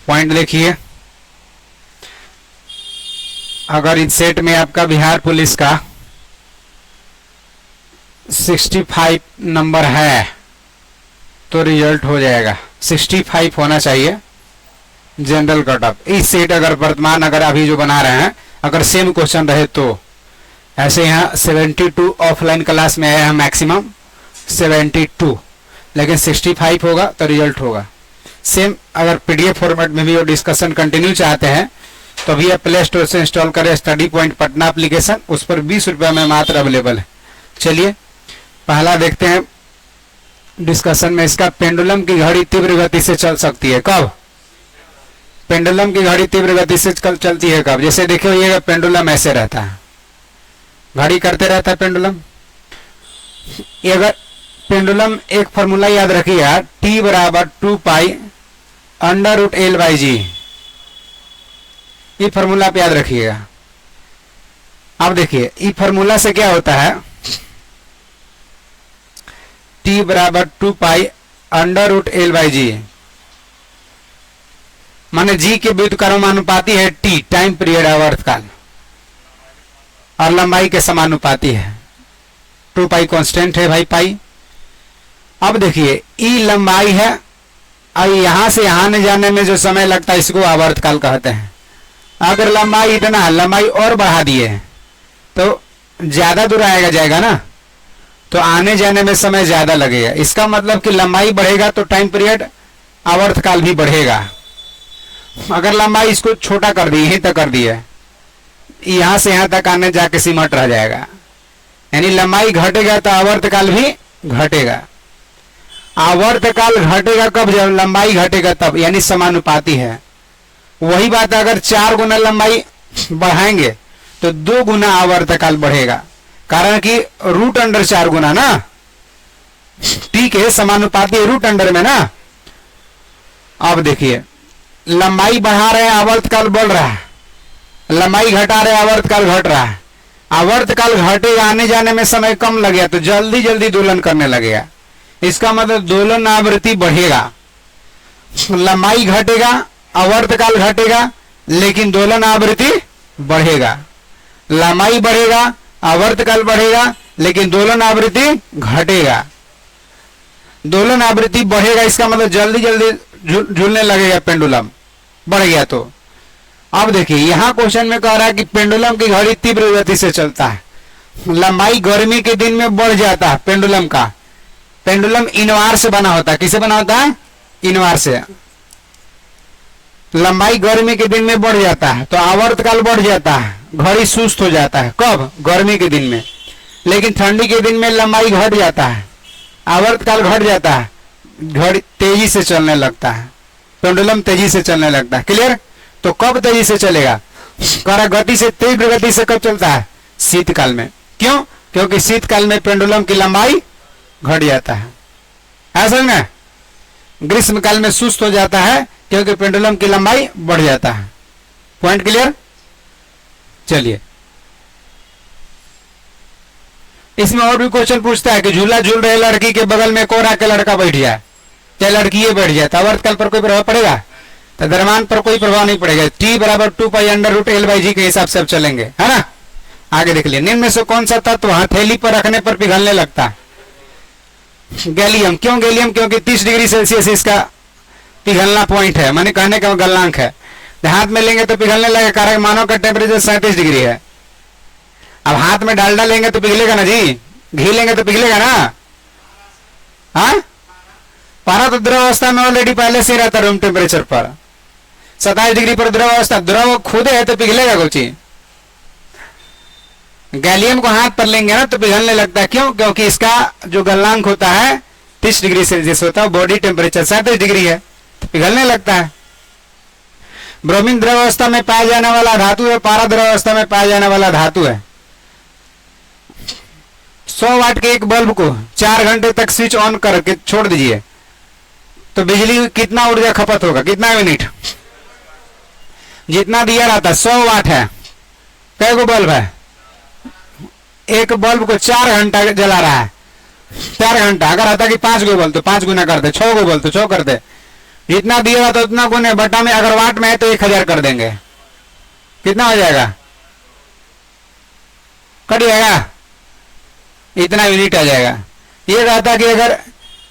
Point देखिए, अगर इस सेट में आपका बिहार पुलिस का 65 नंबर है तो रिजल्ट हो जाएगा 65 होना चाहिए जनरल कट ऑफ। इस सेट अगर वर्तमान अगर अभी जो बना रहे हैं अगर सेम क्वेश्चन रहे तो ऐसे यहाँ 72 ऑफलाइन क्लास में आया है मैक्सिमम 72, लेकिन 65 होगा तो रिजल्ट होगा सेम। अगर पीडीएफ फॉर्मेट में भी वो डिस्कशन कंटिन्यू चाहते हैं तो भी आप प्ले स्टोर से इंस्टॉल करें स्टडी पॉइंट पटना एप्लीकेशन, उस पर 20 रुपये में मात्र अवेलेबल है। चलिए पहला देखते हैं डिस्कशन में इसका, पेंडुलम की घड़ी तीव्र गति से चल सकती है कब? पेंडुलम की घड़ी तीव्र गति से चलती है कब? जैसे देखिए ये पेंडुलम ऐसे रहता है, घड़ी करते रहता है पेंडुलम। ये अगर पेंडुलम एक फॉर्मूला याद रखिए, टी बराबर 2 pi under root L by G, ये फॉर्मूला आप याद रखिएगा। अब देखिए इस फॉर्मूला से क्या होता है, टी बराबर 2 pi under root L by G, माने जी के व्युत्क्रमानुपाती है टी, टाइम पीरियड आवर्तकाल, और लंबाई के समानुपाती है। 2 पाई कांस्टेंट है भाई पाई। अब देखिए ई लंबाई है और यहां से यहां ने जाने में जो समय लगता है इसको आवर्तकाल कहते हैं। अगर लंबाई इतना है, लंबाई और बढ़ा दिए तो ज्यादा दूर आएगा जाएगा ना, तो आने जाने में समय ज्यादा लगेगा। इसका मतलब कि लंबाई बढ़ेगा तो टाइम पीरियड आवर्तकाल भी बढ़ेगा। अगर लंबाई इसको छोटा कर दी, यहीं तक कर दी है, यहां से यहां तक आने जाके सिमट रह जाएगा, यानी लंबाई घटेगा तो आवर्तकाल भी घटेगा। आवर्तकाल घटेगा कब? जब लंबाई घटेगा तब, यानी समानुपाती है। वही बात अगर 4 गुना लंबाई बढ़ाएंगे तो 2 गुना आवर्तकाल बढ़ेगा, कारण कि रूट अंडर 4 गुना ना, ठीक है, समानुपाती रूट अंडर में ना। अब देखिए लंबाई बढ़ा रहे हैं आवर्तकाल बढ़ रहा है, लंबाई घटा रहे आवर्तकाल घट रहा है। आवर्तकाल घटेगा, आने जाने में समय कम लगेगा तो जल्दी जल्दी दोलन करने लगेगा। इसका मतलब दोलन आवृत्ति बढ़ेगा, लंबाई घटेगा आवर्तकाल घटेगा लेकिन दोलन आवृत्ति बढ़ेगा। लंबाई बढ़ेगा आवर्तकाल बढ़ेगा लेकिन दोलन आवृत्ति घटेगा। दोलन आवृत्ति बढ़ेगा इसका मतलब जल्दी जल्दी झूलने लगेगा पेंडुलम, बढ़ गया तो। अब देखिए यहां क्वेश्चन में कह रहा है कि पेंडुलम की घड़ी तीव्र गति से चलता है, लंबाई गर्मी के दिन में बढ़ जाता है पेंडुलम का। पेंडुलम इनवार से बना होता है, किसे बना होता है? इनवार से। लंबाई गर्मी के दिन में बढ़ जाता है तो आवर्तकाल बढ़ जाता है, घड़ी सुस्त हो जाता है। कब? गर्मी के दिन में। लेकिन ठंडी के दिन में लंबाई घट जाता है, आवर्तकाल घट जाता है, घड़ी तेजी से चलने लगता है, पेंडुलम तेजी से चलने लगता है। क्लियर? तो कब तेजी से चलेगा? गति से तीव्र गति से कब चलता है? शीतकाल में। क्यों? क्योंकि शीतकाल में पेंडुलम की लंबाई घट जाता है। ऐसा में ग्रीष्म काल में सुस्त हो जाता है क्योंकि पेंडुलम की लंबाई बढ़ जाता है। Point clear? चलिए इसमें और भी क्वेश्चन पूछता है कि झूला झूल रहे लड़की के बगल में कोरा के लड़का बैठ जाए, चाहे लड़की ये बैठ जाए, तो आवर्तकाल पर कोई प्रभाव पड़ेगा? तो द्रव्यमान पर कोई प्रभाव नहीं पड़ेगा। टी बराबर 2 pi under root L by G के हिसाब से अब चलेंगे, है ना। आगे देख लिए, निम्न में से कौन सा तत्व हथेली पर रखने पर पिघलने लगता है? गैलियम। क्यों गैलियम? क्योंकि 30 डिग्री सेल्सियस इसका पिघलना पॉइंट है, माने कहने का गलनांक है। हाथ में लेंगे तो पिघलने लगेगा, कारण मानव का टेम्परेचर 37 डिग्री है। अब हाथ में डालडा लेंगे तो पिघलेगा ना जी, घी लेंगे तो पिघलेगा ना। हाँ, पारा तो द्रव अवस्था में ऑलरेडी पहले से रहता रूम टेम्परेचर पर, 27 डिग्री पर द्रव अवस्था, द्रव खुद है तो पिघलेगा कुछ ही। गैलियम को हाथ पर लेंगे ना तो पिघलने लगता है। क्यों? क्योंकि इसका जो गलनांक होता है 30 डिग्री सेल्सियस होता है, बॉडी टेम्परेचर 37 डिग्री है तो पिघलने लगता है। ब्रोमीन द्रव अवस्था में पाया जाने वाला धातु है, पारा द्रव अवस्था में पाया जाने वाला धातु है। 100 वाट के एक बल्ब को 4 घंटे तक स्विच ऑन करके छोड़ दीजिए तो बिजली कितना ऊर्जा खपत होगा? कितना यूनिट? जितना दिया रहता 100 वाट है, कै गो बल्ब है? एक बल्ब को 4 घंटा जला रहा है, 4 घंटा। अगर आता कि 5 गो बल्ब तो 5 गुना करते, 6 गो बल्ब तो 6 करते, इतना दिएगा तो उतना गुने, बटा में अगर वाट में है तो 1000 कर देंगे, कितना हो जाएगा, कट जाएगा, इतना यूनिट आ जाएगा। ये कहता कि अगर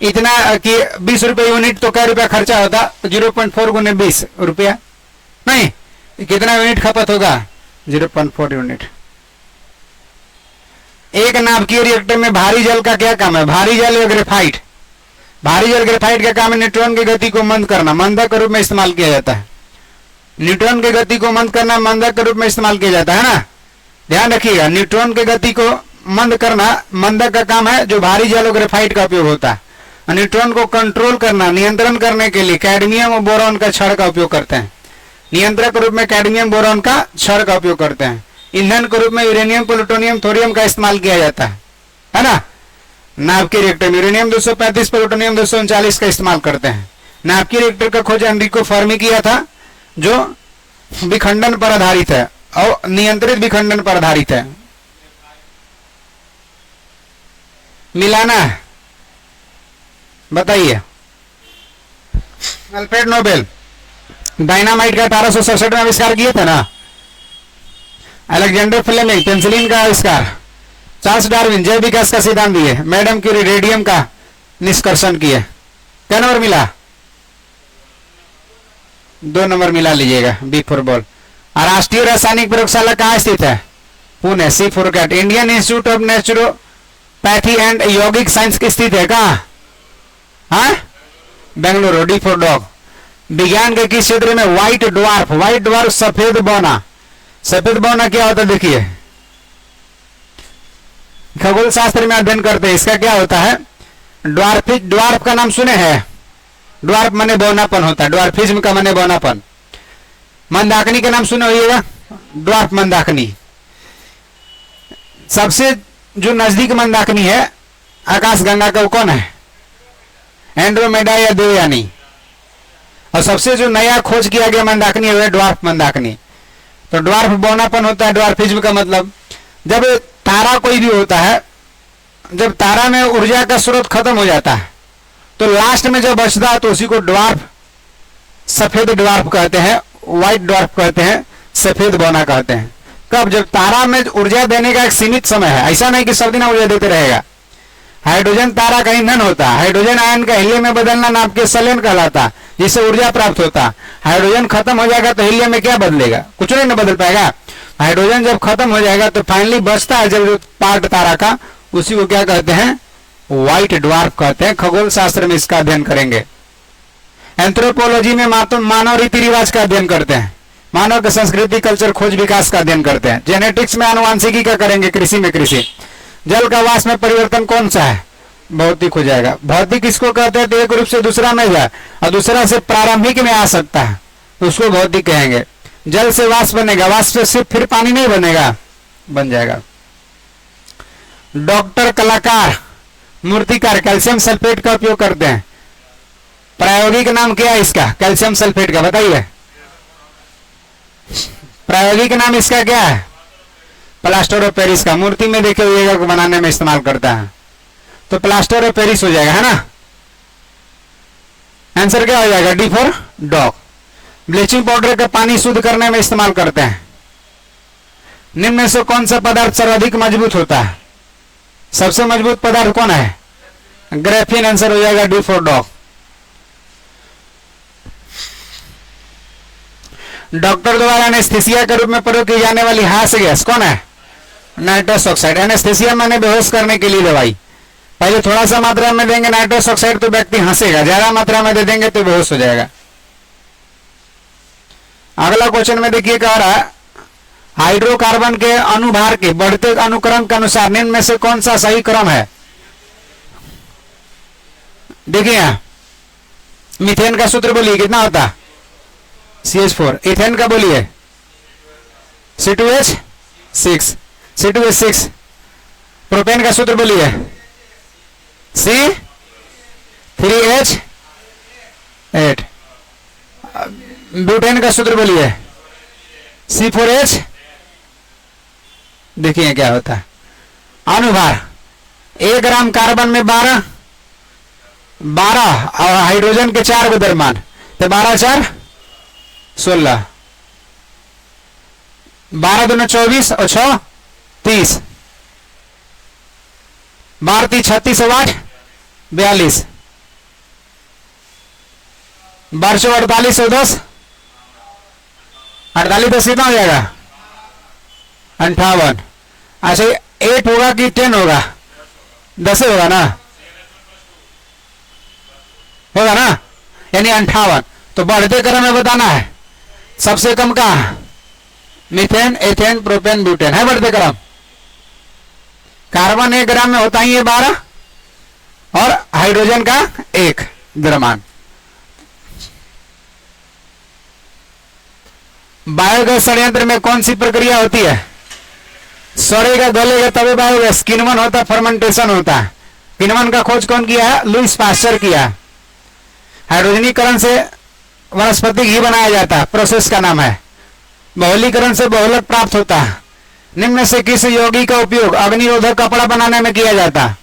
इतना कि 20 रुपये यूनिट तो क्या रुपया खर्चा होता, 0.4 गुने 20 रुपया, नहीं कितना यूनिट खपत होगा, 0.4 यूनिट। एक नाभिकीय रिएक्टर में भारी जल का क्या काम है, भारी जल या ग्रेफाइट, भारी जल ग्रेफाइट का काम है न्यूट्रॉन की गति को मंद करना, मंदक के रूप में इस्तेमाल किया जाता है। न्यूट्रॉन की गति को मंद करना मंदक के रूप में इस्तेमाल किया जाता है ना, ध्यान रखिएगा। न्यूट्रॉन की गति को मंद करना मंदक का काम है, जो भारी जल और ग्रेफाइट का उपयोग होता है। न्यूट्रॉन को कंट्रोल करना, नियंत्रण करने के लिए कैडमियम और बोरॉन का छड़ का उपयोग करते हैं। नियंत्रक के रूप में कैडमियम बोरॉन का छड़ का उपयोग करते हैं। ईंधन के रूप में यूरेनियम प्लूटोनियम थोरियम का इस्तेमाल किया जाता है ना। नाभिकीय रिएक्टर में यूरेनियम 235 प्लूटोनियम 239 का इस्तेमाल करते हैं। नाभिकीय रिएक्टर का खोज एनरिको फर्मी किया था, जो विखंडन पर आधारित है और नियंत्रित विखंडन पर आधारित है। मिलाना है, बताइए। अल्फ्रेड नोबेल डायनामाइट का 1867 में आविष्कार किया था ना। अलेक्जेंडर फ्लेमिंग पेंसिलिन का आविष्कार। चार्ल्स डार्विन जैव विकास का सिद्धांत दिए। मैडम क्यूरी रेडियम का निष्कर्षण किए। क्या नंबर मिला, 2 नंबर मिला लीजिएगा, बी फॉर बॉल। राष्ट्रीय रासायनिक प्रयोगशाला कहाँ स्थित है, Pune, C for cat. Indian Institute of Naturopathy and Yogic science की स्थित है कहाँ, हाँ बेंगलुरु, डी फॉर डॉग। विज्ञान के किस क्षेत्र में व्हाइट ड्वार्फ, व्हाइट ड्वार्फ सफेद बौना, सफेद बौना क्या होता है देखिए, खगोल शास्त्र में अध्ययन करते हैं, इसका क्या होता है, ड्वार्फ का नाम सुने हैं, ड्वार्फ माने बौनापन होता है, ड्वार्फिज्म का माने बौनापन। मंदाकिनी का नाम सुने होइएगा, ड्वार्फ मंदाकिनी। सबसे जो नजदीक मंदाकिनी है आकाशगंगा का वो कौन है, एंड्रोमेडा या देवयानी। और सबसे जो नया खोज किया गया मंदाकिनी है ड्वार्फ मंदाकिनी। तो ड्वार्फ बौनापन होता है, ड्वार्फिज्म का मतलब जब तारा कोई भी होता है, जब तारा में ऊर्जा का स्रोत खत्म हो जाता है तो लास्ट में जब बचता है तो उसी को ड्वार्फ, सफेद ड्वार्फ कहते हैं, व्हाइट ड्वार्फ कहते हैं, सफेद बौना कहते हैं। कब, जब तारा में ऊर्जा देने का एक सीमित समय है, ऐसा नहीं कि सब दिन ऊर्जा देते रहेगा। हाइड्रोजन तारा का ईंधन होता है, हाइड्रोजन आयन का हीलियम में बदलना नाभिकीय संलयन कहलाता, जिससे ऊर्जा प्राप्त होता। हाइड्रोजन खत्म हो जाएगा तो हीलियम में क्या बदलेगा, कुछ नहीं बदल पाएगा। हाइड्रोजन जब खत्म हो जाएगा तो फाइनली बचता है जब पार्ट तारा का, उसी को क्या कहते हैं, व्हाइट ड्वार्फ कहते हैं। खगोल शास्त्र में इसका अध्ययन करेंगे। एंथ्रोपोलॉजी में मानव रीति रिवाज का अध्ययन करते हैं, मानव के संस्कृति कल्चर खोज विकास का अध्ययन करते हैं। जेनेटिक्स में आनुवांशिकी का करेंगे, कृषि में कृषि। जल का वाष्प में परिवर्तन कौन सा है, भौतिक हो जाएगा। भौतिक किसको कहते हैं, तो एक रूप से दूसरा में जाए और दूसरा से प्रारंभिक में आ सकता है, उसको भौतिक कहेंगे। जल से वाष्प बनेगा, वाष्प से फिर पानी नहीं बनेगा, बन जाएगा। डॉक्टर, कलाकार, मूर्तिकार कैल्शियम सल्फेट का उपयोग करते हैं। प्रायोगिक नाम क्या है इसका, कैल्शियम सल्फेट का, बताइए। प्रायोगिक नाम इसका क्या है, प्लास्टर ऑफ पेरिस का। मूर्ति में देखे हुए को बनाने में इस्तेमाल करता है, तो प्लास्टर ऑफ पेरिस हो जाएगा, है ना। आंसर क्या हो जाएगा, D for dog. Bleaching powder का पानी शुद्ध करने में इस्तेमाल करते हैं। निम्न में से कौन सा पदार्थ सर्वाधिक मजबूत होता है, सबसे मजबूत पदार्थ कौन है, ग्रेफिन। आंसर हो जाएगा डी फॉर डॉग। डॉक्टर द्वारा एनेस्थीसिया के रूप में प्रयोग की जाने वाली हास्य गैस कौन है, नाइट्रस ऑक्साइड। एनेस्थीसिया माने बेहोश करने के लिए दवाई। पहले थोड़ा सा मात्रा में देंगे नाइट्रस ऑक्साइड तो व्यक्ति हंसेगा, ज्यादा मात्रा में दे देंगे तो बेहोश हो जाएगा। अगला क्वेश्चन में देखिए कह रहा है, हाइड्रोकार्बन के अनुभार के बढ़ते अनुक्रम के अनुसार निम्न में से कौन सा सही क्रम है। देखिए मीथेन का सूत्र बोलिए कितना होता, CH4। इथेन का बोलिए C2H6, C2H6। प्रोपेन का सूत्र बोलिए C3H8। ब्यूटेन का सूत्र बोलिए C4H। देखिए क्या होता है, अनुभार 1 ग्राम कार्बन में 12 और हाइड्रोजन के 4 द्रव्यमान। तो 12 4 16, 12 दूना 24 और 6 30, 12 3 36 और 8 42, 12 4 48 और 10 48 10 कितना हो जाएगा 58। अच्छा 8 होगा कि 10 होगा? 10 ही होगा ना, होगा ना, यानी 58। तो बढ़ते क्रम में बताना है, सबसे कम का मीथेन, एथेन, प्रोपेन, ब्यूटेन है बढ़ते क्रम। कार्बन 1 ग्राम में होता ही है 12 और हाइड्रोजन का 1 द्रव्यमान। बायोगैस संयंत्र में कौन सी प्रक्रिया होती है? सड़ेगा गलेगा तभी बायोगैस। किण्वन होता, फर्मेंटेशन होता है। किण्वन का खोज कौन किया है? लुईस पास्चर किया। हाइड्रोजनीकरण से वनस्पति घी बनाया जाता है, प्रोसेस का नाम है। बहुलीकरण से बहुलक प्राप्त होता है। निम्न से किस यौगिक का उपयोग अग्निरोधक कपड़ा बनाने में किया जाता है?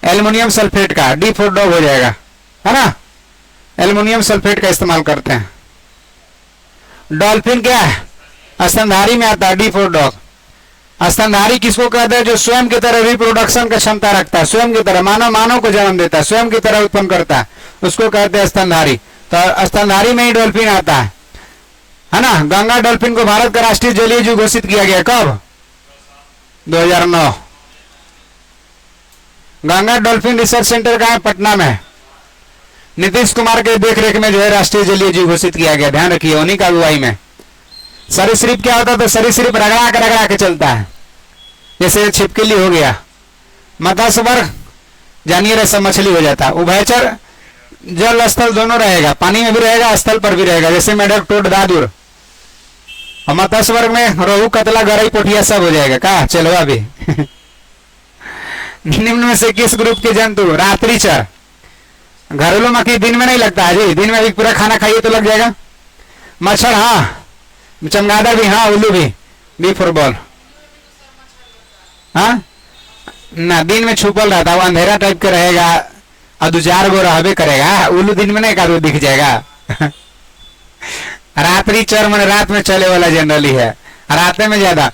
एल्युमिनियम सल्फेट का, D4 डॉग हो जाएगा, है ना। एल्युमिनियम सल्फेट का इस्तेमाल करते हैं। डॉल्फिन क्या है? स्तनधारी में आता है, D4 डॉग। स्तनधारी किसको कहते हैं? जो स्वयं की तरह रिप्रोडक्शन का क्षमता रखता है, स्वयं की तरह मानव को जन्म देता है, स्वयं की तरह उत्पन्न करता है, उसको कहते हैं स्तनधारी। तो स्तनधारी में ही डॉल्फिन आता है ना। गंगा डॉल्फिन को भारत का राष्ट्रीय जलीय जीव घोषित किया गया कब? 2009। गंगा डॉल्फिन रिसर्च सेंटर का है, पटना में। नीतीश कुमार के देखरेख में जो है राष्ट्रीय जलीय जीव घोषित किया गया, ध्यान रखिए, उन्हीं का अगुवाई में। सरीसृप क्या होता है? तो सरीसृप रगड़ा के चलता है, जैसे छिपकली हो गया। मत्स्य वर्ग जानिए रहे, सब मछली हो जाता है। उभयचर जल स्थल दोनों रहेगा, पानी में भी रहेगा, स्थल पर भी रहेगा, जैसे मेढक, टोट, दादुर। और मत्स्य वर्ग में रोहू, कतला, गरई, पोठिया सब हो जाएगा, का चलवा भी। निम्न में से किस ग्रुप के जंतु रात्रिचर? घरेलू मक्खी दिन में नहीं लगता है जी, दिन में भी पूरा खाना खाइए तो लग जाएगा। मच्छर हाँ, चमगादड़ भी हाँ, उल्लू भी, B4 बॉल। हाँ ना, दिन में छुपल रहता है, वो अंधेरा टाइप का रहेगा और 2-4 गो रहबे करेगा। उल्लू दिन में नहीं का दिख जाएगा। रात्रि चर मैंने रात में चले वाला जनरली है, रात में ज्यादा।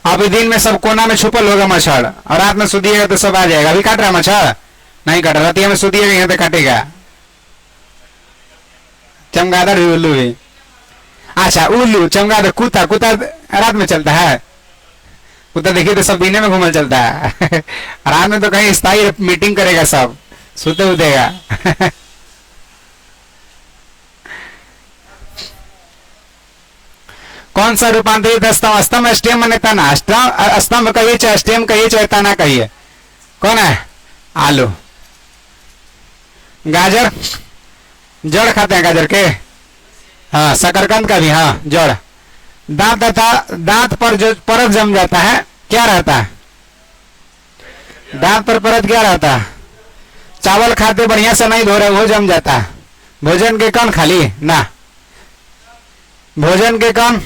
अभी दिन में सब कोना में छुपल होगा मच्छर, और रात में सुधिएगा तो सब आ जाएगा। अभी काट रहा मच्छर नहीं काट रहा, रात में सुधिएगा यहाँ पे काटेगा। चमगादड़ भी, उल्लू भी। अच्छा उल्लू, चमगादड़, कुत्ता, कुत्ता रात में चलता है। कुत्ता देखिए तो सब दिन में घूमल चलता है। रात में तो कहीं स्थायी मीटिंग करेगा, सब सुते उठेगा। कौन सा रूपांतरित स्तंभ? स्तंभ स्टेम माने तना, स्तंभ कहिए चाहे स्टेम कहिए चाहे तना कहिए। कौन है? आलू। गाजर जड़ खाते हैं, गाजर के। हाँ, शकरकंद का भी हाँ, जड़। दांत तथा दांत पर जो परत जम जाता है क्या रहता है? दांत पर परत क्या रहता है? चावल खाते बढ़िया से नहीं धो रहे, वो जम जाता है। भोजन के कण खाली ना, भोजन के कण,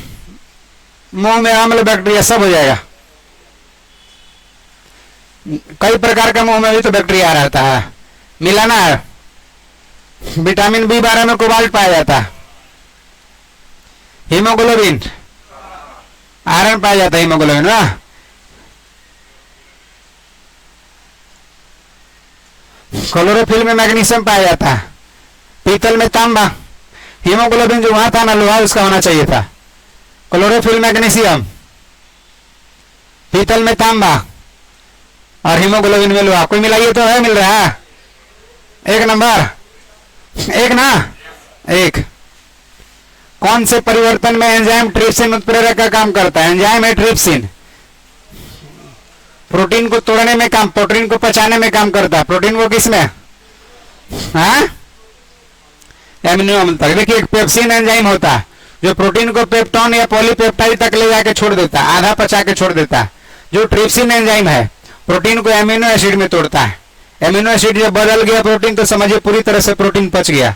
मुंह में अम्ल, बैक्टीरिया सब हो जाएगा। कई प्रकार का मुंह में भी तो बैक्टीरिया रहता है। मिलाना है। विटामिन B12 में कोबाल्ट पाया जाता है। हीमोग्लोबिन, आयरन पाया जाता है, हीमोग्लोबिन ना। क्लोरोफिल में मैग्नीशियम पाया जाता है। पीतल में तांबा। हीमोग्लोबिन जो वहां था ना, लोहा उसका होना चाहिए था। क्लोरोफिल मैग्नीशियम, पीतल में तांबा और हीमोग्लोबिन में लोहा। कोई मिलाइए तो है, मिल रहा है। एक नंबर, एक ना, एक। कौन से परिवर्तन में एंजाइम ट्रिप्सिन उत्प्रेरक का काम करता है? एंजाइम है ट्रिप्सिन, प्रोटीन को तोड़ने में काम, प्रोटीन को पचाने में काम करता है। प्रोटीन को किसमें? हाँ, एमिनो अम्ल तक। देखिए, एक पेप्सिन एंजाइम होता है जो प्रोटीन को पेप्टोन या पॉलीपेप्टाइड तक ले जाके छोड़ देता है, आधा पचा के छोड़ देता है। जो ट्रिप्सिन एंजाइम है प्रोटीन को एमिनो एसिड में तोड़ता है। एमिनो एसिड जब बदल गया प्रोटीन, तो समझिए पूरी तरह से प्रोटीन पच गया।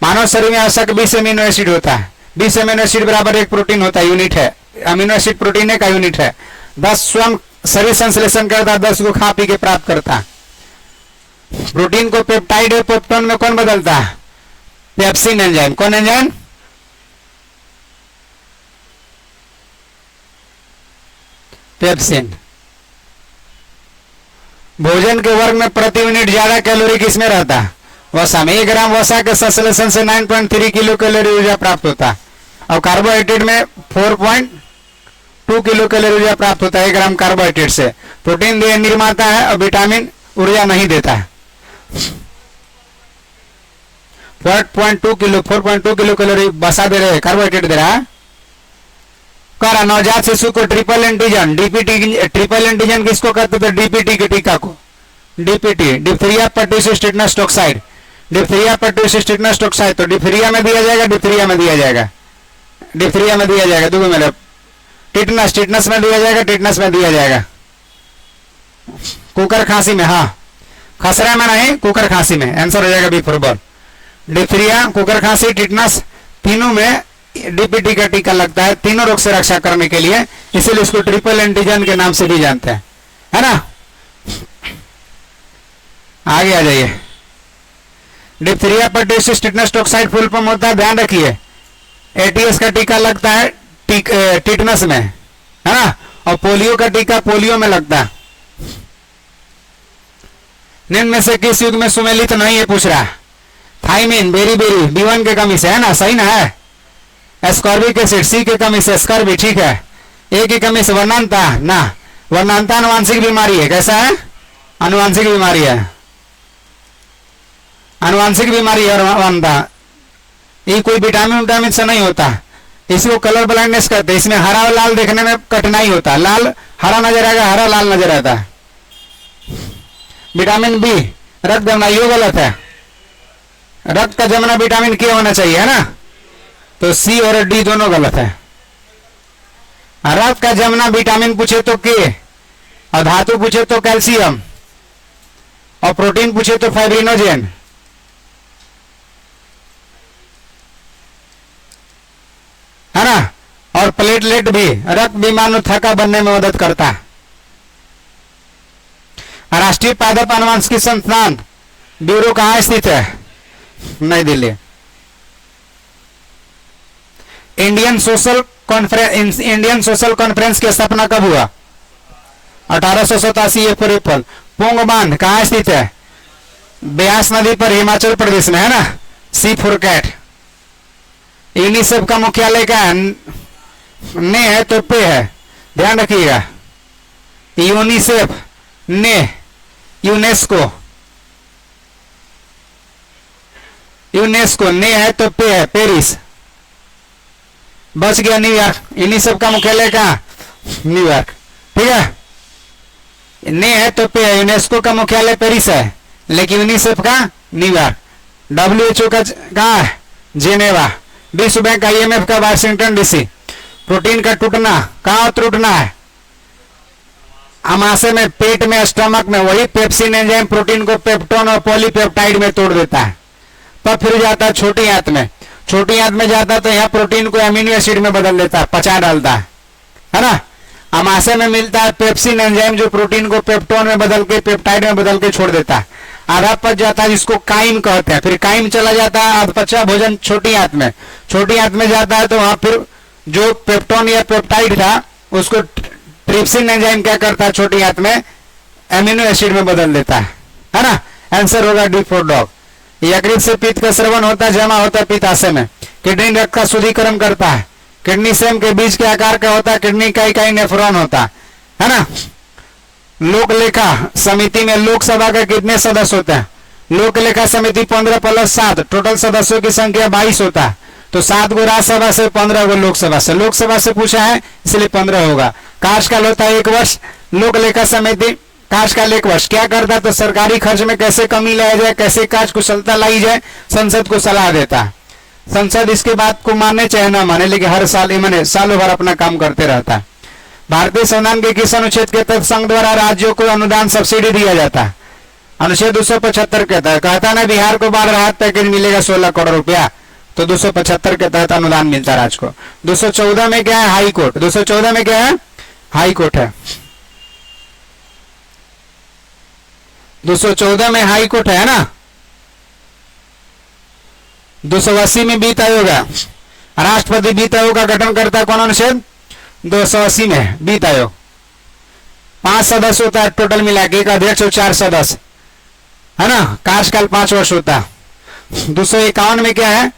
मानव शरीर में आवश्यक 20 अमीनो एसिड होता है। 20 अमीनो एसिड बराबर 1 प्रोटीन होता है, यूनिट है। अमीनो एसिड प्रोटीन का यूनिट है। 10 स्वयं शरीर संश्लेषण करता है, 10 को खा पी के प्राप्त करता है। प्रोटीन को पेप्टाइड या पेप्टोन में कौन बदलता है? Pepsin enzyme. कौन एंजाइम? पेप्सिन। भोजन के वर्ग में प्रति यूनिट ज्यादा कैलोरी किसमें रहता है? वसा में। 1 ग्राम वसा के संश्लेषण से 9.3 किलो कैलोरी ऊर्जा प्राप्त होता है और कार्बोहाइड्रेट में 4.2 किलो कैलोरी ऊर्जा प्राप्त होता है 1 ग्राम कार्बोहाइड्रेट से। प्रोटीन देह निर्माता है और विटामिन ऊर्जा नहीं देता है। 4.2 किलो कैलोरी वसा दे रहे हैं, कार्बोहाइड्रेट दे रहा है। करा नवजात शिशु को triple antigen DPT, triple antigen किसको कहते थे? डीपीटी के टीका को। DPT diphtheria pertussis tetanus toxoid, diphtheria pertussis tetanus toxoid. तो डिप्थीरिया में दिया जाएगा, डिप्थीरिया में दिया जाएगा, डिप्थीरिया में दिया जाएगा। देखो मेरे टिटनस, टिटनस में दिया जाएगा, टिटनस में दिया जाएगा। कुकर खांसी में, हाँ खसरा में नहीं, कुकर खांसी में। आंसर हो जाएगा बी फॉर बॉल। डिप्थीरिया, कुकर खांसी, टिटनस, तीनों में डीपीटी का टीका लगता है, तीनों रोग से रक्षा करने के लिए। इसीलिए इसको ट्रिपल एंटीजन के नाम से भी जानते हैं, है ना। आगे आ जाइए। Diphtheria pertussis tetanus toxoid full form होता है, ध्यान रखिए। एटीएस का टीका लगता है टिटनस में, है ना। और पोलियो का टीका पोलियो में लगता है। निम्न में से किस युग में सुमेलित नहीं है? पूछ रहा है। थाइमिन, बेरी B1 के कमी से, है ना, सही ना है। एस्कॉर्बिक एसिड, सी की कमी से स्कर्वी, ठीक है। ए की कमी से वर्णांता, ना वर्णांता अनुवांशिक बीमारी है। कैसा है? अनुवांशिक बीमारी है, अनुवांशिक बीमारी है वर्णांता। ये कोई विटामिन से नहीं होता। इसको कलर ब्लाइंडनेस कहते हैं। इसमें हरा और लाल देखने में कठिनाई होता है, लाल हरा नजर आएगा, हरा लाल नजर आता है। विटामिन बी, रक्त जमना, ये गलत है। रक्त का जमना विटामिन के होना चाहिए, है ना। तो सी और डी दोनों गलत है। रक्त का जमना विटामिन पूछे तो के, और धातु पूछे तो कैल्शियम, और प्रोटीन पूछे तो फाइब्रिनोजेन। है ना। और प्लेटलेट भी रक्त विमानु थका बनने में मदद करता है। राष्ट्रीय पादप आनुवंशिकी संस्थान ब्यूरो कहां स्थित है? नई दिल्ली। इंडियन सोशल कॉन्फ्रेंस की स्थापना कब हुआ? 1887 अप्रैल। पोंग बांध कहां स्थित है? ब्यास नदी पर, हिमाचल प्रदेश में, है ना। सी फॉर कैट। यूनिसेफ का मुख्यालय क्या है? ने है तो पे है, ध्यान रखिएगा। यूनिसेफ, ने, यूनेस्को, यूनेस्को, ने है तो पे है, पेरिस। बच गया न्यूयॉर्क। यूनिसेफ का मुख्यालय कहाँ? न्यूयॉर्क, ठीक है। ने है तो पे है। यूनेस्को का मुख्यालय पेरिस है, लेकिन यूनिसेफ का न्यूयॉर्क। WHO का कहाँ है? जेनेवा। विश्व बैंक का IMF का वाशिंगटन DC। प्रोटीन का टूटना कहाँ टूटना है? अमाशय में, पेट में, स्टमक में। वही पेप्सिन एंजाइम प्रोटीन को पेप्टोन और पॉलीपेप्टाइड में तोड़ देता है। तब फिर जाता है छोटी आंत में। छोटी आंत में जाता है तो यहाँ प्रोटीन को अमीनो एसिड में बदल देता है, पचा डालता है ना। अमाशय में मिलता है पेप्सिन एंजाइम जो प्रोटीन को पेप्टोन में बदल के, पेप्टाइड में बदल के छोड़ देता है। आधा पच जाता है, जिसको काइम कहते हैं। फिर काइम चला जाता है अधपचा भोजन छोटी आंत में। छोटी आंत में जाता है तो वहां फिर जो पेप्टोन या पेप्टाइड था उसको ट्रिप्सिन एंजाइम क्या करता है? छोटी आंत में एमिनो एसिड में बदल देता है ना। आंसर होगा डी फॉर डॉग। यकृत से पित्त का स्रवण होता है, जमा होता है पित्ताशय में। किडनी रक्त का शुद्धिकरण करता है। किडनी सेम के बीज के आकार का होता है। किडनी का इकाई नेफ्रॉन होता है ना। लोक लेखा समिति में लोकसभा के कितने सदस्य होते हैं? लोक लेखा समिति 15 + 7, टोटल सदस्यों की संख्या 22 होता है। तो 7 गो राज्यसभा से, 15 गो लोकसभा से। लोकसभा से पूछा है इसलिए 15 होगा। कार्यकाल होता है 1 वर्ष। लोक लेखा समिति कार्यकाल 1 वर्ष। क्या करता है? तो सरकारी खर्च में कैसे कमी लाया जाए, कैसे कार्य कुशलता लाई जाए, संसद को सलाह देता है। संसद इसके बात को माने चाहे ना माने, लेकिन हर साल इन्होंने सालों भर अपना काम करते रहता है। भारतीय संविधान के किस अनुच्छेद के तहत संघ द्वारा राज्यों को अनुदान सब्सिडी दिया जाता है? अनुच्छेद 275 के तहत। कहता है ना बिहार को बाढ़ राहत पैकेज मिलेगा 16 करोड़ रुपया, तो 275 के तहत अनुदान मिलता है राज्य को। 214 में क्या है? High court. 214 में क्या है? हाई कोर्ट है। 214 में हाई कोर्ट है ना। 280 में वित्त आयोग है। राष्ट्रपति वित्त आयोग का गठन करता है कौन अनुच्छेद 280 में। वित्त आयोग 5 सदस्य होता है टोटल मिला के, एक अध्यक्ष और 4 सदस्य, है ना। कार्यकाल 5 वर्ष होता है। 251 में क्या है,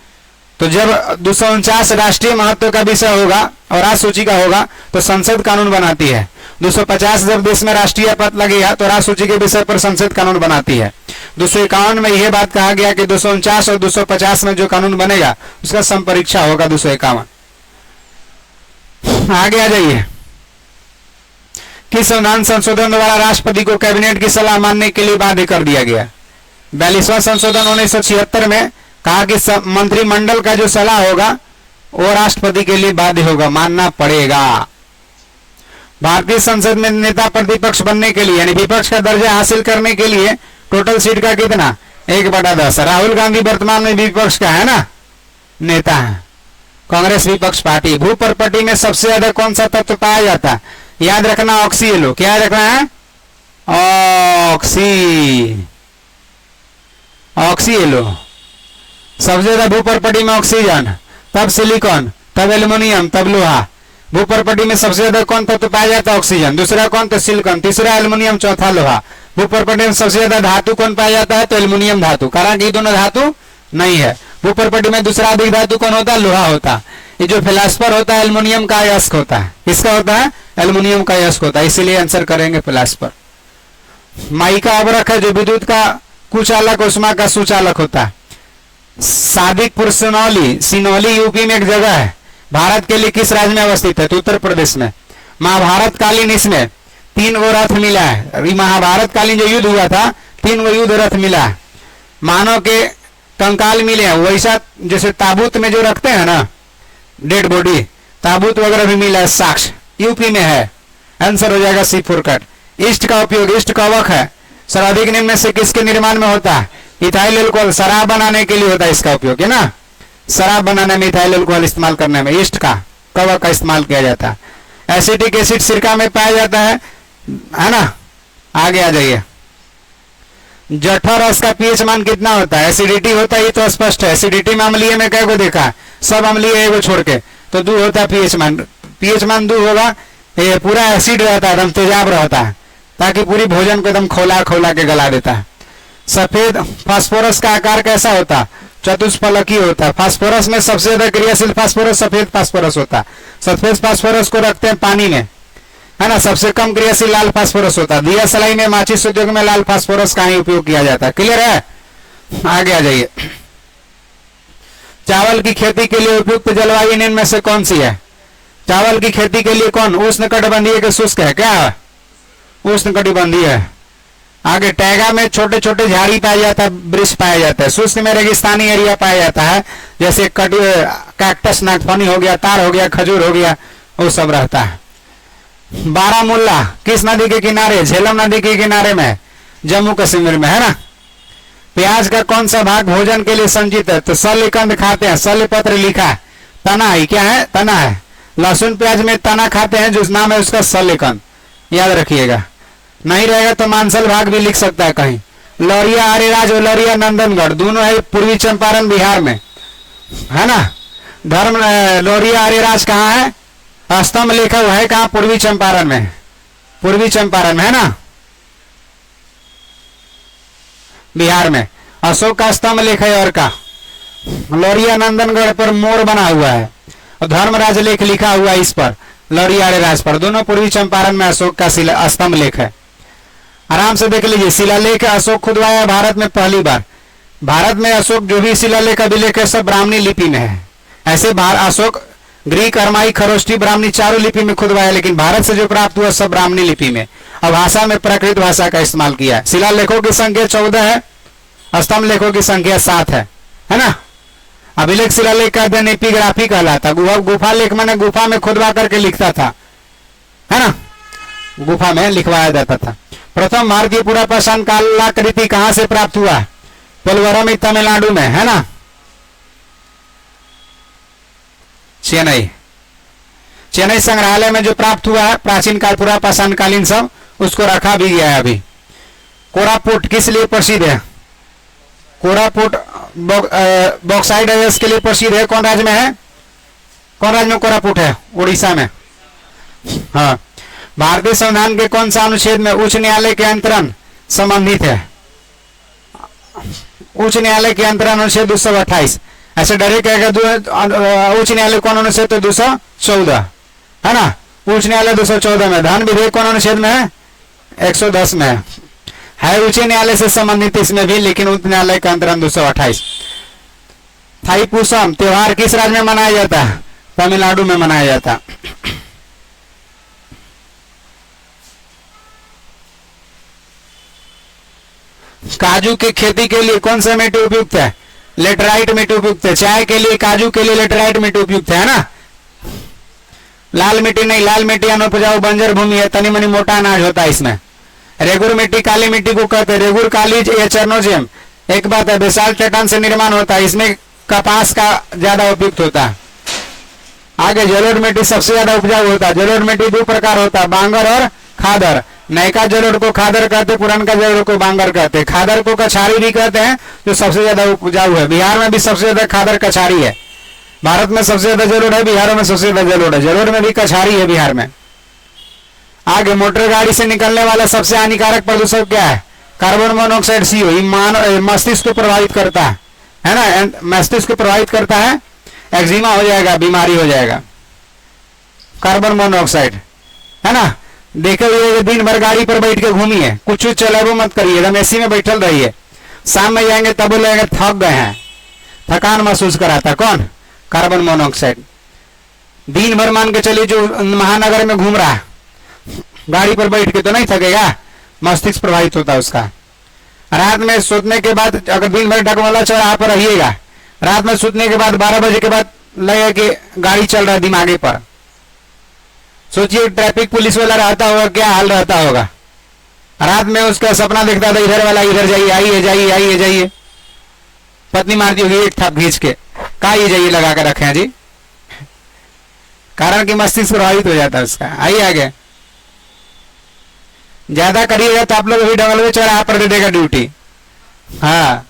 तो जब 249 राष्ट्रीय महत्व का विषय होगा और राज्य सूची का होगा तो संसद कानून बनाती है। 250 जब देश में राष्ट्रीय पद लगेगा तो राज्य सूची के विषय पर संसद कानून बनाती है। 251 में यह बात कहा गया कि 249 और 250 में जो कानून बनेगा उसका संपरीक्षा होगा 251। आगे आ जाइए। किस संविधान संशोधन द्वारा राष्ट्रपति को कैबिनेट की सलाह मानने के लिए बाध्य कर दिया गया? 42वां संशोधन 1976 में कहा कि मंत्रिमंडल का जो सलाह होगा वो राष्ट्रपति के लिए बाध्य होगा, मानना पड़ेगा। भारतीय संसद में नेता प्रतिपक्ष बनने के लिए यानी विपक्ष का दर्जा हासिल करने के लिए टोटल सीट का कितना 1/10। राहुल गांधी वर्तमान में विपक्ष का है ना नेता है, कांग्रेस विपक्ष पार्टी। भू प्रॉपर्टी में सबसे ज्यादा कौन सा तत्व पाया जाता है? याद रखना ऑक्सीएलो। क्या याद रखना है? ऑक्सीएलो। सबसे ज्यादा भू प्रॉपर्टी में ऑक्सीजन, तब सिलिकॉन, तब एल्युमिनियम, तब लोहा। भू प्रॉपर्टी में सबसे ज्यादा कौन तत्व पाया जाता है? ऑक्सीजन। दूसरा कौन? तो सिलिकॉन। तीसरा एल्युमिनियम, चौथा लोहा। भू प्रॉपर्टी में सबसे ज्यादा धातु कौन पाया जाता है? तो एल्युमिनियम धातु। कारण ये दोनों धातु नहीं है। भू प्रॉपर्टी में दूसरा अधिक धातु कौन होता है? लोहा होता है। ये जो फिलासफर होता है एल्युमिनियम का अयस्क होता है। किसका होता है? एल्युमिनियम का अयस्क होता है, इसीलिए आंसर करेंगे फिलासफर। माइका अवरक है जो विद्युत का कुचालक उष्मा का सुचालक होता है। सादिकपुर सिनौली यूपी में एक जगह है, भारत के लिए किस राज्य में अवस्थित है? तो उत्तर प्रदेश में। महाभारत कालीन इसमें 3 गो रथ मिला है। महाभारत कालीन जो युद्ध हुआ था 3 गो युद्ध रथ मिला है। मानव के कंकाल मिले हैं, वैसा जैसे ताबूत में जो रखते हैं ना डेड बॉडी, ताबूत वगैरह भी मिला है। साक्ष्य यूपी में है। आंसर हो जाएगा सी फोरकट। ईस्ट का उपयोग, ईस्ट कवक है, सर्वाधिक निम्न में से किसके निर्माण में होता है? इथाइल अल्कोहल, शराब बनाने के लिए होता है इसका उपयोग, है ना। शराब बनाने में इथाइल अल्कोहल इस्तेमाल करने में ईस्ट का कवक का इस्तेमाल किया जाता है। एसिटिक एसिड सिरका में पाया जाता है ना। आगे आ जाइए। जठर रस का पीएच मान कितना होता है? एसिडिटी होता है, ये तो स्पष्ट है। एसिडिटी में अम्लीय में कई को देखा है? सब अम्लीय एगो छोड़ के, तो 2 होता है पीएच मान। पीएच मान 2 होगा। ये पूरा एसिड रहता है, एकदम तेजाब रहता है, ताकि पूरी भोजन को एकदम खोला खोला के गला देता है। सफेद फास्फोरस का आकार कैसा होता है? चतुष्फलकीय होता है। फास्फोरस में सबसे ज्यादा क्रियाशील फास्फोरस सफेद फास्फोरस होता है। सफेद फास्फोरस को रखते हैं पानी में, है ना। सबसे कम क्रियाशील लाल फास्फोरस होता है। दिया सलाई में, माचिस उद्योग में लाल फास्फोरस का ही उपयोग किया जाता है। क्लियर है? आगे आ जाइए। चावल की खेती के लिए उपयुक्त जलवायु इनमें में से कौन सी है? चावल की खेती के लिए कौन? उष्णकटिबंधीय के शुष्क है? क्या उष्णकटिबंधीय है। आगे टैगा में छोटे छोटे झाड़ी पाया जाता है, वृक्ष पाया जाता है। शुष्क में रेगिस्तानी एरिया पाया जाता है, जैसे कैक्टस, नागफनी हो गया, तार हो गया, खजूर हो गया, वो सब रहता है। बारामूला किस नदी के किनारे? झेलम नदी के किनारे में, जम्मू कश्मीर में, है ना। प्याज का कौन सा भाग भोजन के लिए संचित है? तो शल्यकंद खाते हैं। शल्य पत्र लिखा है, तना ही क्या है? तना है। लहसुन प्याज में तना खाते हैं, जो नाम है उसका शल्यकंद, याद रखिएगा। नहीं रहेगा तो मांसल भाग भी लिख सकता है कहीं। लौरिया आर्यराज और लौरिया नंदनगढ़ दोनों है पूर्वी चंपारण बिहार में, है ना। धर्म लौरिया आर्यराज कहाँ है? स्तंभ लेखा हुआ है कहाँ? पूर्वी चंपारण में। पूर्वी चंपारण में, है ना, बिहार में। अशोक का स्तंभ लेख है और का लौरिया नंदनगढ़ पर मोर बना हुआ है, और धर्मराज लेख लिखा हुआ है इस पर, लौरिया आर्यराज पर। दोनों पूर्वी चंपारण में अशोक का स्तंभ लेख है। आराम से देख लीजिए। शिलालेख अशोक खुदवाया भारत में पहली बार। भारत में अशोक जो भी शिलालेख अभिलेख है सब ब्राह्मणी लिपि में है। ऐसे अशोक ग्रीक, अरमाई, खरोष्टी, ब्राह्मणी चारों लिपि में खुदवाया, लेकिन भारत से जो प्राप्त हुआ सब ब्राह्मणी लिपि में। और भाषा में प्राकृत भाषा का इस्तेमाल किया है। शिलालेखों की संख्या 14 है, स्तंभ लेखों की संख्या 7 है ना। अभिलेख शिलालेख का अध्ययन एपिग्राफी कहलाता। गुफा लेख मैंने गुफा में खुदवा करके लिखता था, है ना, गुफा में लिखवाया जाता था। प्रथम भारतीय पुरापाषाण कलाकृति कहां से प्राप्त हुआ? पोलवरम तमिलनाडु में, है ना, चेन्नई। चेन्नई संग्रहालय में जो प्राप्त हुआ है प्राचीन काल पुरापाषाण कालीन सब, उसको रखा भी गया है अभी। कोरापुट किस लिए प्रसिद्ध है? कोरापुट बॉक्साइड अरेस्ट के लिए प्रसिद्ध है? कौन राज्य में है? कौन राज्य में कोरापुट है? उड़ीसा में। हाँ, भारतीय संविधान के कौन सा अनुच्छेद में उच्च न्यायालय के अंतरण संबंधित है? उच्च न्यायालय के अंतरण अनुच्छेद 228। ऐसे डायरेक्ट कहेगा उच्च न्यायालय कौन अनुच्छेद? तो 214 है ना। उच्च न्यायालय 214 में। धन विधेयक कौन अनुच्छेद में है? 110 में है उच्च न्यायालय से संबंधित इसमें भी, लेकिन उच्च न्यायालय का अंतरण 228। थाईपुसम त्योहार किस राज्य में मनाया जाता है? तमिलनाडु में मनाया जाता। काजू की खेती के लिए कौन सा मिट्टी उपयुक्त है? लेटराइट मिट्टी उपयुक्त है। चाय के लिए, काजू के लिए लेटराइट मिट्टी उपयुक्त है ना। लाल मिट्टी नहीं, लाल मिट्टी अनुपजाऊ बंजर भूमि है, तनी मनी मोटा अनाज होता है इसमें। रेगुर मिट्टी काली मिट्टी को कहते हैं। रेगुर काली या चर्नोजियम एक बात है, विशाल चट्टान से निर्माण होता है, इसमें कपास का ज्यादा उपयुक्त होता है। आगे जलोढ़ मिट्टी सबसे ज्यादा उपजाऊ होता है। जलोढ़ मिट्टी दो प्रकार होता है, बांगर और खादर। नयका जलोढ़ को खादर कहते, पुरानका जलोढ़ को बांगर कहते। खादर को कछारी भी कहते हैं, जो सबसे ज्यादा उपजाऊ है। बिहार में भी सबसे ज्यादा खादर कछारी है। भारत में सबसे ज्यादा जलोढ़ है, बिहार में सबसे ज्यादा जलोढ़ है। जलोढ़ में भी कछारी है बिहार में। आगे मोटर गाड़ी से निकलने वाला सबसे हानिकारक प्रदूषक क्या है? Carbon monoxide CO। मस्तिष्क को प्रभावित करता है ना, मस्तिष्क को प्रभावित करता है, एक्जिमा हो जाएगा, बीमारी हो जाएगा। कार्बन मोनोऑक्साइड है ना। देखो ये दिन भर गाड़ी पर बैठ के घूमिए, कुछ चलाबो मत करिए, एकदम एसी में बैठल रहिए। शाम में जाएंगे तब बोलेंगे थक गए हैं, थकान महसूस कराता। कौन? Carbon monoxide. दिन भर मान के चलिए जो महानगर में घूम रहा है गाड़ी पर बैठ के, तो नहीं थकेगा, मस्तिष्क प्रभावित होता है उसका। रात में सोने के बाद, अगर दिन भर डगमला चौराहा पर रहिएगा, रात में सोने के बाद 12 बजे के बाद लगेगा कि गाड़ी चल रहा है दिमागे पर। सोचिए ट्रैफिक पुलिस वाला रहता होगा, क्या हाल रहता होगा। रात में उसका सपना देखता था इधर वाला इधर जाइए, आइए जाइए, आइए जाइए, पत्नी मारती होगी एक थाप खींच के, का ये जाइए लगा कर रखे हैं जी। कारण कि मस्तिष्क प्रभावित हो जाता है उसका। आइए आगे। ज्यादा करिएगा तो आप लोग अभी डबल चौराहा पर दे देगा ड्यूटी। हाँ,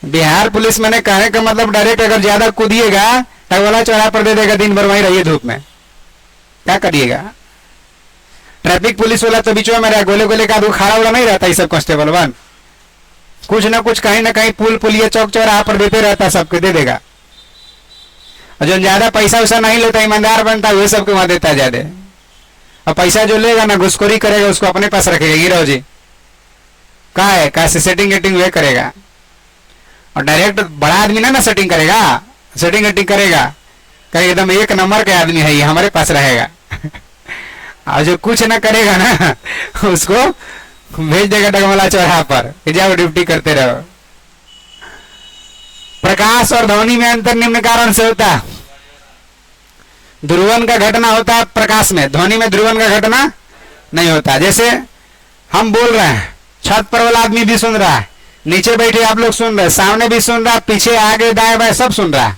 बिहार पुलिस मैंने कहने का मतलब डायरेक्ट अगर ज्यादा कूदिएगा डबल चौराहा पर दे देगा, दिन भर वहीं रहिए धूप में, क्या करिएगा। ट्रैफिक पुलिस वाला तो बीच में गोले गोले का खड़ा उड़ा नहीं रहता, ये सब कांस्टेबल वन कुछ ना कुछ कहीं ना कहीं पुल पुलिया चौक चौराहा पर देते रहता, सबके दे देगा। और जो ज्यादा पैसा वैसा नहीं लेता, ईमानदार बनता, वही सबको वहां देता ज्यादा। और पैसा जो लेगा ना घुसखोरी करेगा, उसको अपने पास रखेगा। गिरो जी का से सेटिंग वेटिंग वे करेगा। और डायरेक्ट बड़ा आदमी ना सेटिंग करेगा, सेटिंग वेटिंग करेगा, कहीं एकदम एक नंबर का आदमी है ये, हमारे पास रहेगा। और जो कुछ ना करेगा ना उसको भेज देगा डगमला चौराहा पर कि जाओ ड्यूटी करते रहो। प्रकाश और ध्वनि में अंतर निम्न कारण से होता है। ध्रुवन का घटना होता है प्रकाश में, ध्वनि में ध्रुवन का घटना नहीं होता। जैसे हम बोल रहे हैं, छत पर वाला आदमी भी सुन रहा है, नीचे बैठे आप लोग सुन रहे हैं, सामने भी सुन रहा है, पीछे आगे दाएं बाएं सब सुन रहा है।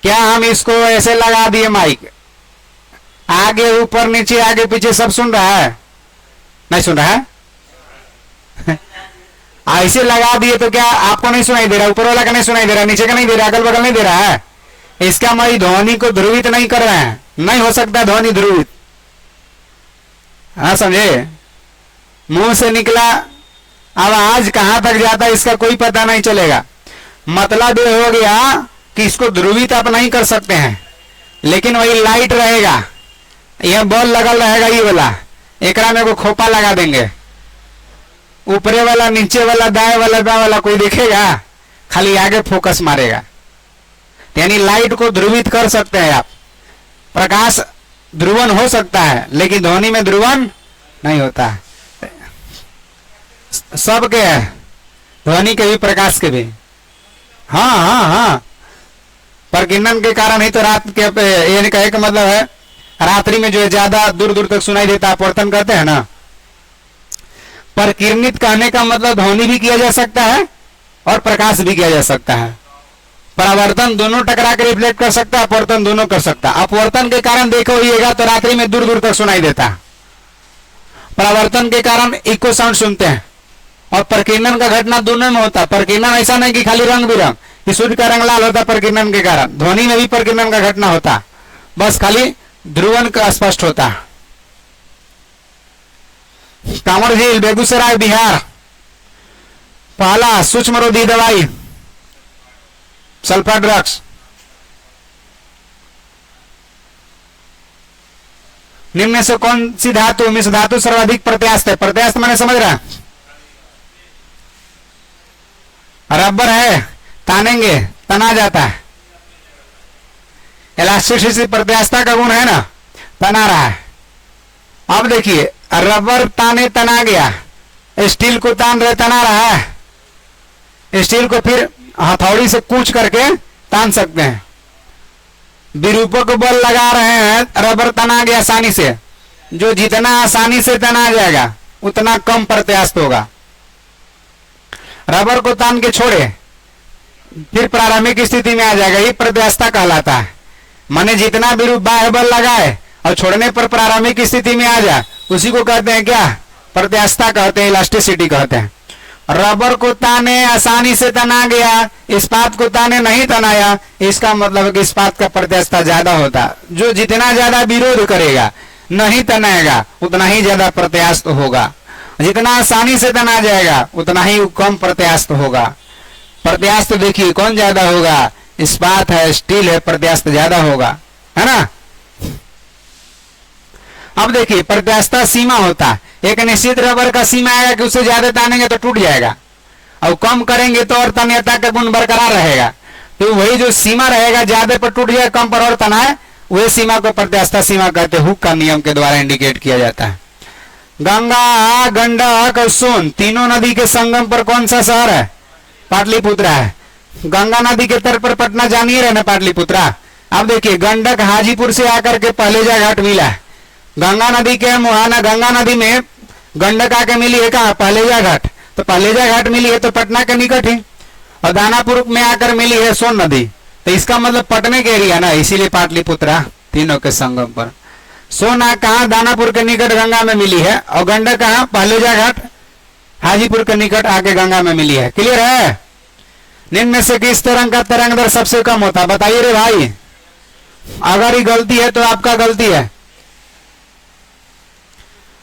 क्या हम इसको ऐसे लगा दिए माइक, आगे ऊपर नीचे आगे पीछे सब सुन रहा है? नहीं सुन रहा है। ऐसे लगा दिए तो क्या आपको नहीं सुनाई दे रहा? ऊपर वाला का नहीं सुनाई दे रहा, नीचे का नहीं दे रहा, अगल बगल नहीं दे रहा है? इसका मतलब ध्वनि को ध्रुवित नहीं कर रहे हैं। नहीं हो सकता ध्वनि ध्रुवित। हाँ समझे, मुंह से निकला आवाज कहां तक जाता है इसका कोई पता नहीं चलेगा। मतलब ये हो गया कि इसको ध्रुवित आप नहीं कर सकते हैं, लेकिन वही लाइट रहेगा, यह बॉल लगल रहेगा, ये वाला एकरा में को खोपा लगा देंगे, ऊपरे वाला नीचे वाला दाएं वाला बाएं वाला कोई देखेगा, खाली आगे फोकस मारेगा। यानी लाइट को ध्रुवित कर सकते हैं आप। प्रकाश ध्रुवन हो सकता है, लेकिन ध्वनि में ध्रुवन नहीं होता है। सबके है, ध्वनि के भी प्रकाश के भी। हाँ हाँ हाँ, प्रकीर्णन के कारण ही तो रात के ये कहे का मतलब है रात्रि में जो है ज्यादा दूर दूर तक सुनाई देता है, अपवर्तन कहते हैं ना। प्रकीर्णित कहने का मतलब ध्वनि भी किया जा सकता है और प्रकाश भी किया जा सकता है। परावर्तन दोनों टकरा के रिफ्लेक्ट कर सकता है, अपवर्तन दोनों कर सकता है। अपवर्तन के कारण देखो होइएगा तो रात्रि में दूर दूर तक सुनाई देता है। परावर्तन के कारण इको साउंड सुनते हैं, और प्रकीर्णन का घटना दोनों में होता है। प्रकीर्णन ऐसा नहीं कि खाली रंग बिरंग, कि सूर्य का रंग लाल होता प्रकीर्णन के कारण, ध्वनि में भी प्रकीर्णन का घटना होता, बस खाली ध्रुवन का स्पष्ट होता। कांवर झील बेगूसराय बिहार, पहला सूक्ष्म रोधी दवाई सल्फर ड्रग्स। निम्न में से कौन सी धातु मिश्र धातु सर्वाधिक प्रत्यास्थ है? प्रत्यास्थ मैंने समझ रहा, रबर है, तानेंगे तना जाता है, इलास्टिसिटी प्रत्यास्थता का गुण है ना, तना रहा है। अब देखिए रबर ताने तना गया, स्टील को तान रहे तना रहा है, स्टील को फिर हथौड़ी से कूच करके तान सकते हैं। विरूपक बल लगा रहे हैं, रबर तना गया आसानी से, जो जितना आसानी से तना जाएगा उतना कम प्रत्यास्थ होगा। रबर को तान के छोड़े फिर प्रारंभिक स्थिति में आ जाएगा, ये प्रत्यास्थता कहलाता है। माने जितना विरूप बाह्य बल लगाए और छोड़ने पर प्रारंभिक स्थिति में आ जाए, उसी को कहते हैं क्या? प्रत्यास्थता कहते हैं, इलास्टिसिटी कहते हैं। रबर को ताने आसानी से तना गया, इस्पात को ताने नहीं तनाया, इसका मतलब है कि इस्पात का प्रत्यास्थता ज्यादा होता। जो जितना ज्यादा विरोध करेगा, नहीं तनाएगा, उतना ही ज्यादा प्रत्यास्थ होगा। जितना आसानी से तना जाएगा उतना ही कम प्रत्यास्थ होगा। प्रत्यास्थ देखिए कौन ज्यादा होगा? इस्पात है, स्टील है, प्रत्यास्थ ज्यादा होगा, है ना। अब देखिए प्रत्यास्थता सीमा होता है, एक निश्चित रबर का सीमा आएगा कि उससे ज्यादा तानेंगे तो टूट जाएगा, और कम करेंगे तो और तन्यता का गुण बरकरार रहेगा। तो वही जो सीमा रहेगा, ज्यादा पर टूट जाए, कम पर और तनाए, वही सीमा को प्रत्यास्थता सीमा कहते हैं। हुक का नियम के द्वारा इंडिकेट किया जाता है। गंगा, गंडक और सोन तीनों नदी के संगम पर कौन सा शहर है? पाटलिपुत्र है। गंगा नदी के तट पर पटना जानिए रहे ना, पाटलिपुत्रा। अब देखिए गंडक हाजीपुर से आकर के पहलेजा घाट मिला है। गंगा नदी के मुहाना, गंगा नदी में गंडक आके मिली है कहा? पहलेजा घाट। तो पहलेजा घाट मिली है तो पटना के निकट ही, और दानापुर में आकर मिली है सोन नदी, तो इसका मतलब पटने के एरिया ना, इसीलिए पाटलिपुत्रा तीनों के संगम पर। सोना कहा? दानापुर के निकट गंगा में मिली है, और गंडक कहा? पहलेजा घाट हाजीपुर के निकट आके गंगा में मिली है। क्लियर है? निम्न में से किस तरंग का तरंग दर सबसे कम होता है? बताइए रे भाई। अगर ये गलती है तो आपका गलती है,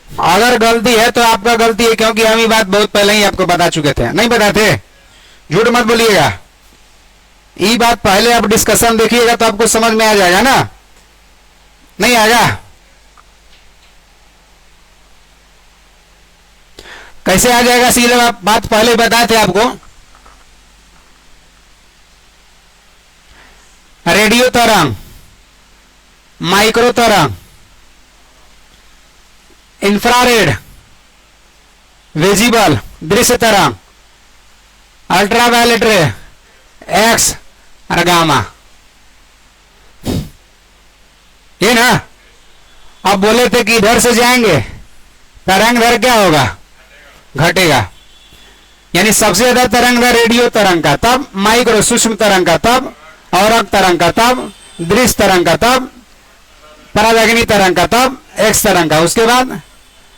अगर गलती है तो आपका गलती है, क्योंकि हम ये बात बहुत पहले ही आपको बता चुके थे। नहीं बताते? झूठ मत बोलिएगा। ये बात पहले आप डिस्कशन देखिएगा तो आपको समझ में आ जाएगा ना, नहीं आएगा? कैसे आ जाएगा? सीधे बात पहले बताए थे आपको। रेडियो तरंग, माइक्रो तरंग, इंफ्रारेड, विजिबल दृश्य तरंग, अल्ट्रावायलेट रे, एक्स और गामा, ये ना। अब बोले थे कि इधर से जाएंगे तरंग दर क्या होगा? घटेगा। यानी सबसे ज्यादा तरंग दर रेडियो तरंग का, तब माइक्रो सूक्ष्म तरंग का, तब औरक तरंग का, तब दृश्य तरंग का, तब परावैगनी तरंग का, तब एक्स तरंग का, उसके बाद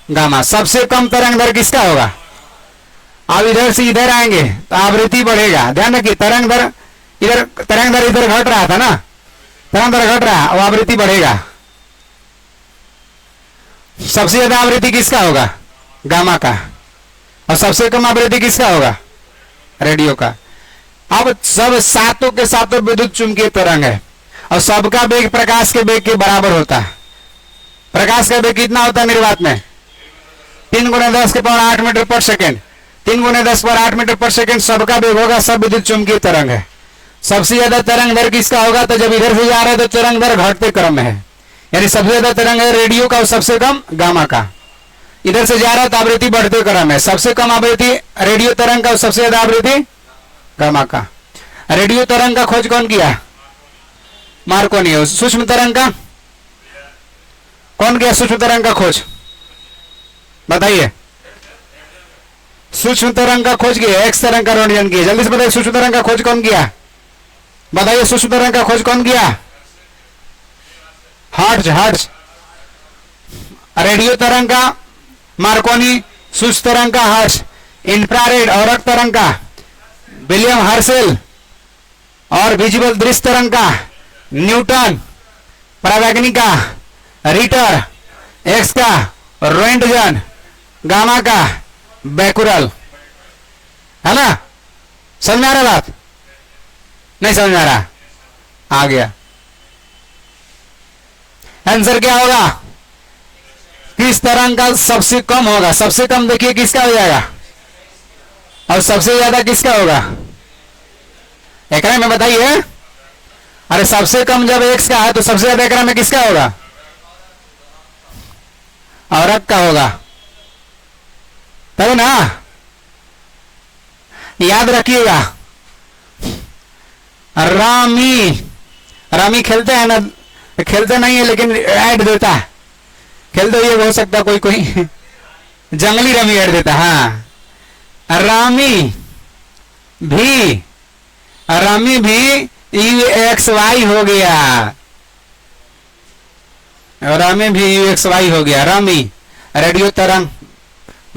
गामा। सबसे कम तरंग दर किसका होगा? अब इधर से इधर आएंगे तो आवृत्ति बढ़ेगा। ध्यान रखिए, तरंग दर इधर घट रहा था ना, तरंग दर घट रहा और आवृत्ति बढ़ेगा। सबसे ज्यादा आवृत्ति किसका होगा? गामा का। और सबसे कम आवृत्ति किसका होगा? रेडियो का। अब सब सातों के सातों विद्युत चुंबकीय तरंग है, और सबका वेग प्रकाश के वेग के बराबर होता है। प्रकाश का वेग कितना होता है निर्वात में? 3 × 10⁸ मीटर पर सेकेंड। 3 × 10⁸ मीटर पर सेकेंड सबका वेग होगा, सब विद्युत चुंबकीय तरंग है। सबसे ज्यादा तरंग दर किसका होगा? तो जब इधर से जा रहे हैं तो तरंग दर घटते क्रम में है, यानी सबसे ज्यादा तरंग है रेडियो का और सबसे कम गामा का। इधर से जा रहा है तो आवृत्ति बढ़ते क्रम है, सबसे कम आवृत्ति रेडियो तरंग का और सबसे ज्यादा आवृत्ति गामा का। रेडियो तरंग का खोज कौन किया? मार्कोनी। सूक्ष्म तरंग का कौन किया? सूक्ष्म तरंग का खोज बताइए। सूक्ष्म तरंग का खोज किया, एक्स तरंग का रोडियन किया। जल्दी से बताइए, सूक्ष्म तरंग का खोज कौन किया? बताइए, सूक्ष्म तरंग का खोज कौन किया? हर्ट्ज। रेडियो तरंग का मार्कोनी, सूक्ष्म तरंग का हर्ट्ज। इंफ्रारेड और रक्त तरंग का विलियम हर्शेल, और विजिबल दृश्य तरंग का न्यूटन, परावैज्ञानिक का रीटर, एक्स का रोएंटगन, गामा का बैकुरल, है ना? समझ में आ रहा बात? नहीं समझ में आ रहा? आ गया। आंसर क्या होगा? किस तरंग का सबसे कम होगा? सबसे कम देखिए किसका हो जाएगा, और सबसे ज्यादा किसका होगा? एकरा में बताइए। अरे सबसे कम जब एक्स का है तो सबसे ज्यादा एकरा में किसका होगा? औरत का होगा, तब ना। याद रखिएगा, रामी, रामी खेलते हैं ना? खेलते नहीं है लेकिन ऐड देता है। खेलते ये हो सकता कोई कोई जंगली रमी ऐड देता। हाँ, रामी भी UXY हो गया, रामी भी UXY हो गया। रामी रेडियो तरंग,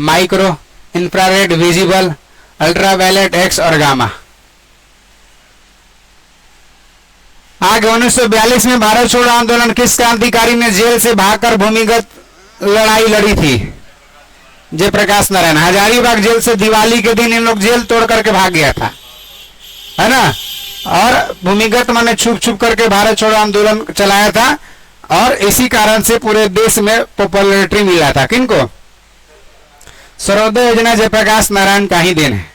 micro, infrared, visible, ultraviolet, x और गामा। आगे 1942 में भारत छोड़ो आंदोलन, किस क्रांतिकारी ने जेल से भागकर भूमिगत लड़ाई लड़ी थी? जयप्रकाश नारायण। हजारीबाग जेल से दिवाली के दिन इन लोग जेल तोड़ करके भाग गया था, है ना? और भूमिगत माने छुप छुप करके भारत छोड़ो आंदोलन चलाया था, और इसी कारण से पूरे देश में पॉपुलैरिटी मिला था। किनको? सर्वोदय योजना जयप्रकाश नारायण का ही देन है।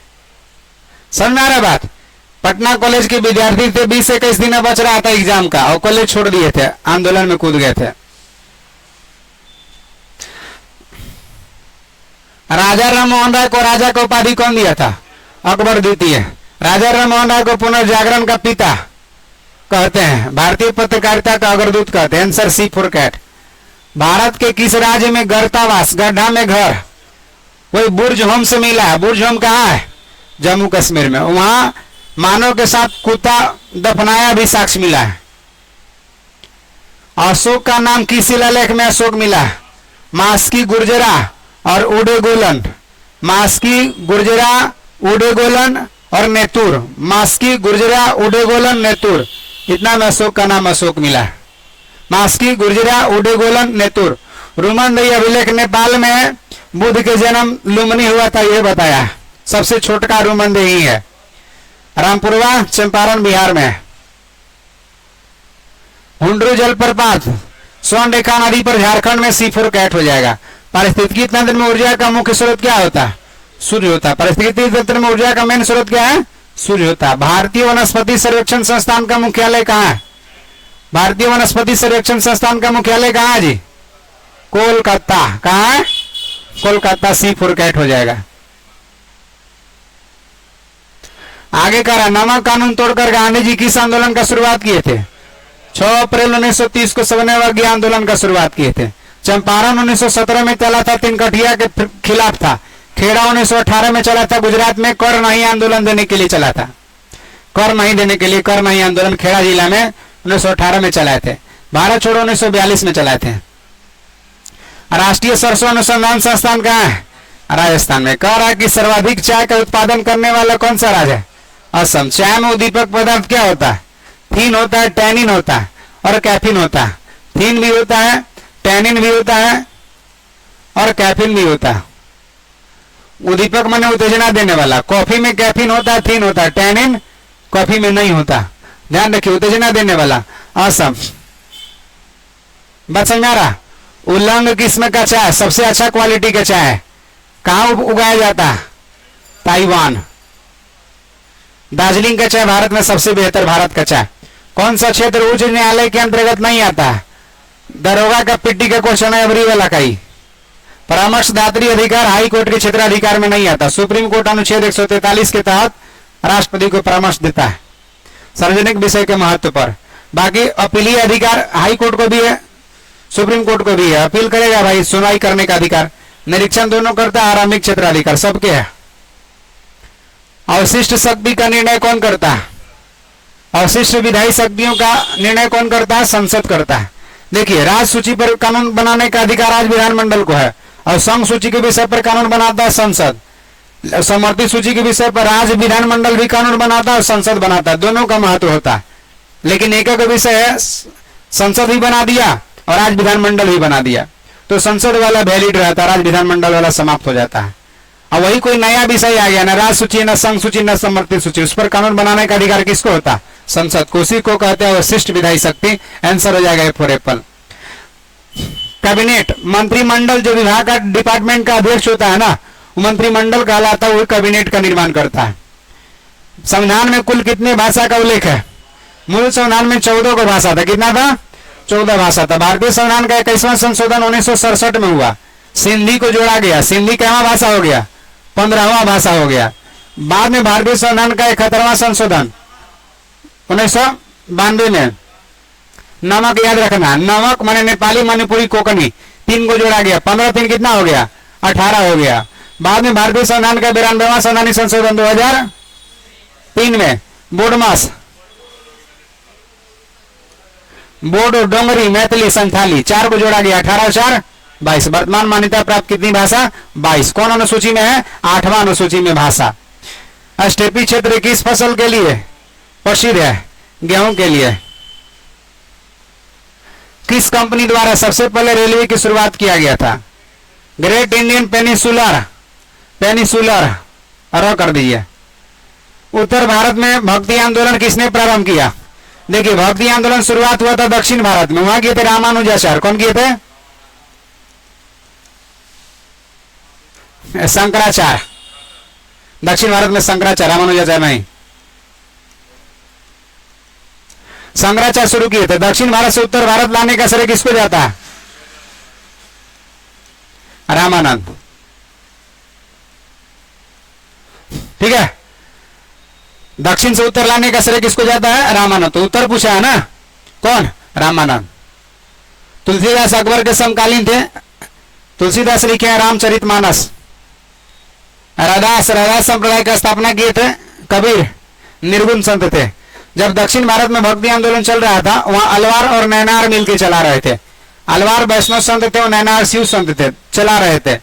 समझ में आ रहा बात? पटना कॉलेज के विद्यार्थी थे, 20 से 21 दिन बच रहा था एग्जाम का, और कॉलेज छोड़ दिए थे, आंदोलन में कूद गए थे। राजा राम मोहन राय को राजा का उपाधि कौन दिया था? अकबर द्वितीय। राजा राम मोहन राय को पुनर्जागरण का पिता कहते हैं, भारतीय पत्रकारिता का अग्रदूत कहते हैं। Answer C for cat. भारत के किस राज्य में गर्तावास, गड्ढा में घर, वही बुर्ज होम से मिला है? बुर्ज होम कहाँ है? जम्मू कश्मीर में। वहां मानव के साथ कुत्ता दफनाया भी साक्ष्य मिला है। अशोक का नाम किस शिलालेख में अशोक मिला है? मास्की, गुर्जरा और उडेगोलन। मास्की, गुर्जरा, उडेगोलन और नेतुर। मास्की, गुर्जरा, उडेगोलन, नेतुर, इतना में अशोक का नाम अशोक मिला है। मास्की, गुर्जरा, उडेगोलन, नेतुर। रुमनदेही अभिलेख नेपाल में बुद्ध के जन्म लुम्बिनी हुआ था, यह बताया। सबसे छोटा रुमनदेही है। रामपुरवा चंपारण बिहार में। हुंड्रू जलप्रपात स्वर्ण रेखा नदी पर झारखंड में C4 कैट हो जाएगा। पारिस्थितिकी तंत्र में ऊर्जा का मुख्य स्रोत क्या होता है? सूर्य होता है। पारिस्थितिकी तंत्र में ऊर्जा का मेन स्रोत क्या है? सूर्य होता है। भारतीय वनस्पति सर्वेक्षण संस्थान का मुख्यालय कहाँ है? भारतीय वनस्पति सर्वेक्षण संस्थान का मुख्यालय कहाँ है जी? कोलकाता। कहाँ है? कोलकाता। C4 कैट हो जाएगा। आगे कह रहा, नमक कानून तोड़कर गांधी जी किस आंदोलन का शुरुआत किए थे? 6 अप्रैल 1930 को सवर्णवर्गीय आंदोलन का शुरुआत किए थे। चंपारण 1917 में चला था, तिनकठिया के खिलाफ था। खेड़ा 1918 में चला था, गुजरात में कर नहीं आंदोलन देने के लिए चला था। कर नहीं देने के लिए कर नहीं आंदोलन खेड़ा जिला में 1918 में चलाए थे। भारत छोड़ो 1942 में चलाए थे। राष्ट्रीय सरसों अनुसंधान संस्थान कहाँ है? राजस्थान में। कह रहा है कि सर्वाधिक चाय का उत्पादन करने वाला कौन सा राज्य है? असम। चाय में उद्दीपक पदार्थ क्या होता है? थीन होता है, टैनिन होता है और कैफीन होता है। थीन भी होता है, टैनिन भी होता है और कैफीन भी होता है। उद्दीपक माने उत्तेजना देने वाला। कॉफी में कैफीन होता है, थीन होता है, टैनिन कॉफी में नहीं होता। ध्यान रखिए, उत्तेजना देने वाला। असम। बात समझ में आ रहा? उल्लंघ किस्म का चाय सबसे अच्छा क्वालिटी का चाय है। कहाँ उगाया जाता है? ताइवान। दार्जिलिंग का चाय भारत में सबसे बेहतर भारत का चाय। कौन सा क्षेत्र उच्च न्यायालय के अंतर्गत नहीं आता है? दरोगा का पिट्टी का क्वेश्चन है, अबरी वाला का ही। परामर्शदात्री अधिकार हाई कोर्ट के क्षेत्राधिकार में नहीं आता। सुप्रीम कोर्ट अनुच्छेद 143 के तहत राष्ट्रपति को परामर्श देता है सार्वजनिक विषय के महत्व पर। बाकी अपीलीय अधिकार हाई कोर्ट को भी है, सुप्रीम कोर्ट को भी है। अपील करेगा भाई, सुनवाई करने का अधिकार। निरीक्षण दोनों करता है, आरंभिक क्षेत्राधिकार सबके है। अवशिष्ट शक्ति का निर्णय कौन करता है? अवशिष्ट विधायी शक्तियों का निर्णय कौन करता है? संसद करता है। देखिए, राज्य सूची पर कानून बनाने का अधिकार आज विधानमंडल को है, और संघ सूची के विषय पर कानून बनाता है संसद। समवर्ती सूची के विषय पर राज्य विधानमंडल भी कानून बनाता है और संसद बनाता है, दोनों का महत्व होता है। लेकिन एक एक विषय है, संसद भी बना दिया और आज विधानमंडल भी बना दिया, तो संसद वाला वैलिड रहता है, राज्य विधानमंडल वाला समाप्त हो जाता है। और वही कोई नया विषय आ गया, न राज्य सूची, न संघ सूची, न समवर्ती सूची, उस पर कानून बनाने का अधिकार किसको होता? संसद को। उसी को कहते हैं विशिष्ट विधायी शक्ति। आंसर हो जाएगा फॉर एप्पल। कैबिनेट, मंत्रिमंडल जो विभाग का डिपार्टमेंट का अध्यक्ष होता है ना, वो मंत्रिमंडल कहलाता है, वो कैबिनेट का निर्माण करता है। संविधान में कुल कितने भाषा का उल्लेख है? मूल संविधान में 14 को भाषा था। कितना था? 14 भाषा था। भारतीय संविधान का 21वां संशोधन 1967 में हुआ, सिंधी को जोड़ा गया, सिंधी क्या भाषा हो गया? 15वां भाषा हो गया। बाद में भारतीय संविधान का 71वां संशोधन 1992 में, नमक याद रखना, नमक माने नेपाली, मणिपुरी, कोंकणी, 3 को जोड़ा गया, 15 3 कितना हो गया? 18 हो गया। बाद में भारतीय संविधान का 92वां संविधानिक संशोधन 2003 में, बोडमास, बोडो, डोंगरी, मैथिली, संथाली, 4 को जोड़ा गया, 18 4 22। वर्तमान मान्यता प्राप्त कितनी भाषा? 22। कौन अनुसूची में है? 8वां अनुसूची में भाषा। स्टेपी क्षेत्र किस फसल के लिए प्रसिद्ध है? गेहूं के लिए। किस कंपनी द्वारा सबसे पहले रेलवे की शुरुआत किया गया था? ग्रेट इंडियन पेनिसुलर, पेनिसुलर र कर दीजिए। उत्तर भारत में भक्ति आंदोलन किसने प्रारंभ किया? देखिए, भक्ति आंदोलन शुरुआत हुआ था दक्षिण भारत में, वहां किए थे रामानुजाचार्य। कौन किए थे? शंकराचार्य। दक्षिण भारत में शंकराचार्य, रामानुजाचार्य नहीं। शंकराचार्य शुरू किए थे। दक्षिण भारत से उत्तर भारत लाने का श्रेय किसको जाता है? रामानंद। ठीक है, दक्षिण से उत्तर लाने का श्रेय किसको जाता है? रामानंद। तो उत्तर पूछा है ना, कौन? रामानंद। तुलसीदास अकबर के समकालीन थे। तुलसीदास लिखे हैं रामचरितमानस। रैदास संप्रदाय का स्थापना किए थे कबीर, निर्गुण संत थे। जब दक्षिण भारत में भक्ति आंदोलन चल रहा था, वहां अलवार और नैनार मिलकर चला रहे थे। अलवार वैष्णव संत थे और नैनार शिव संत थे, चला रहे थे।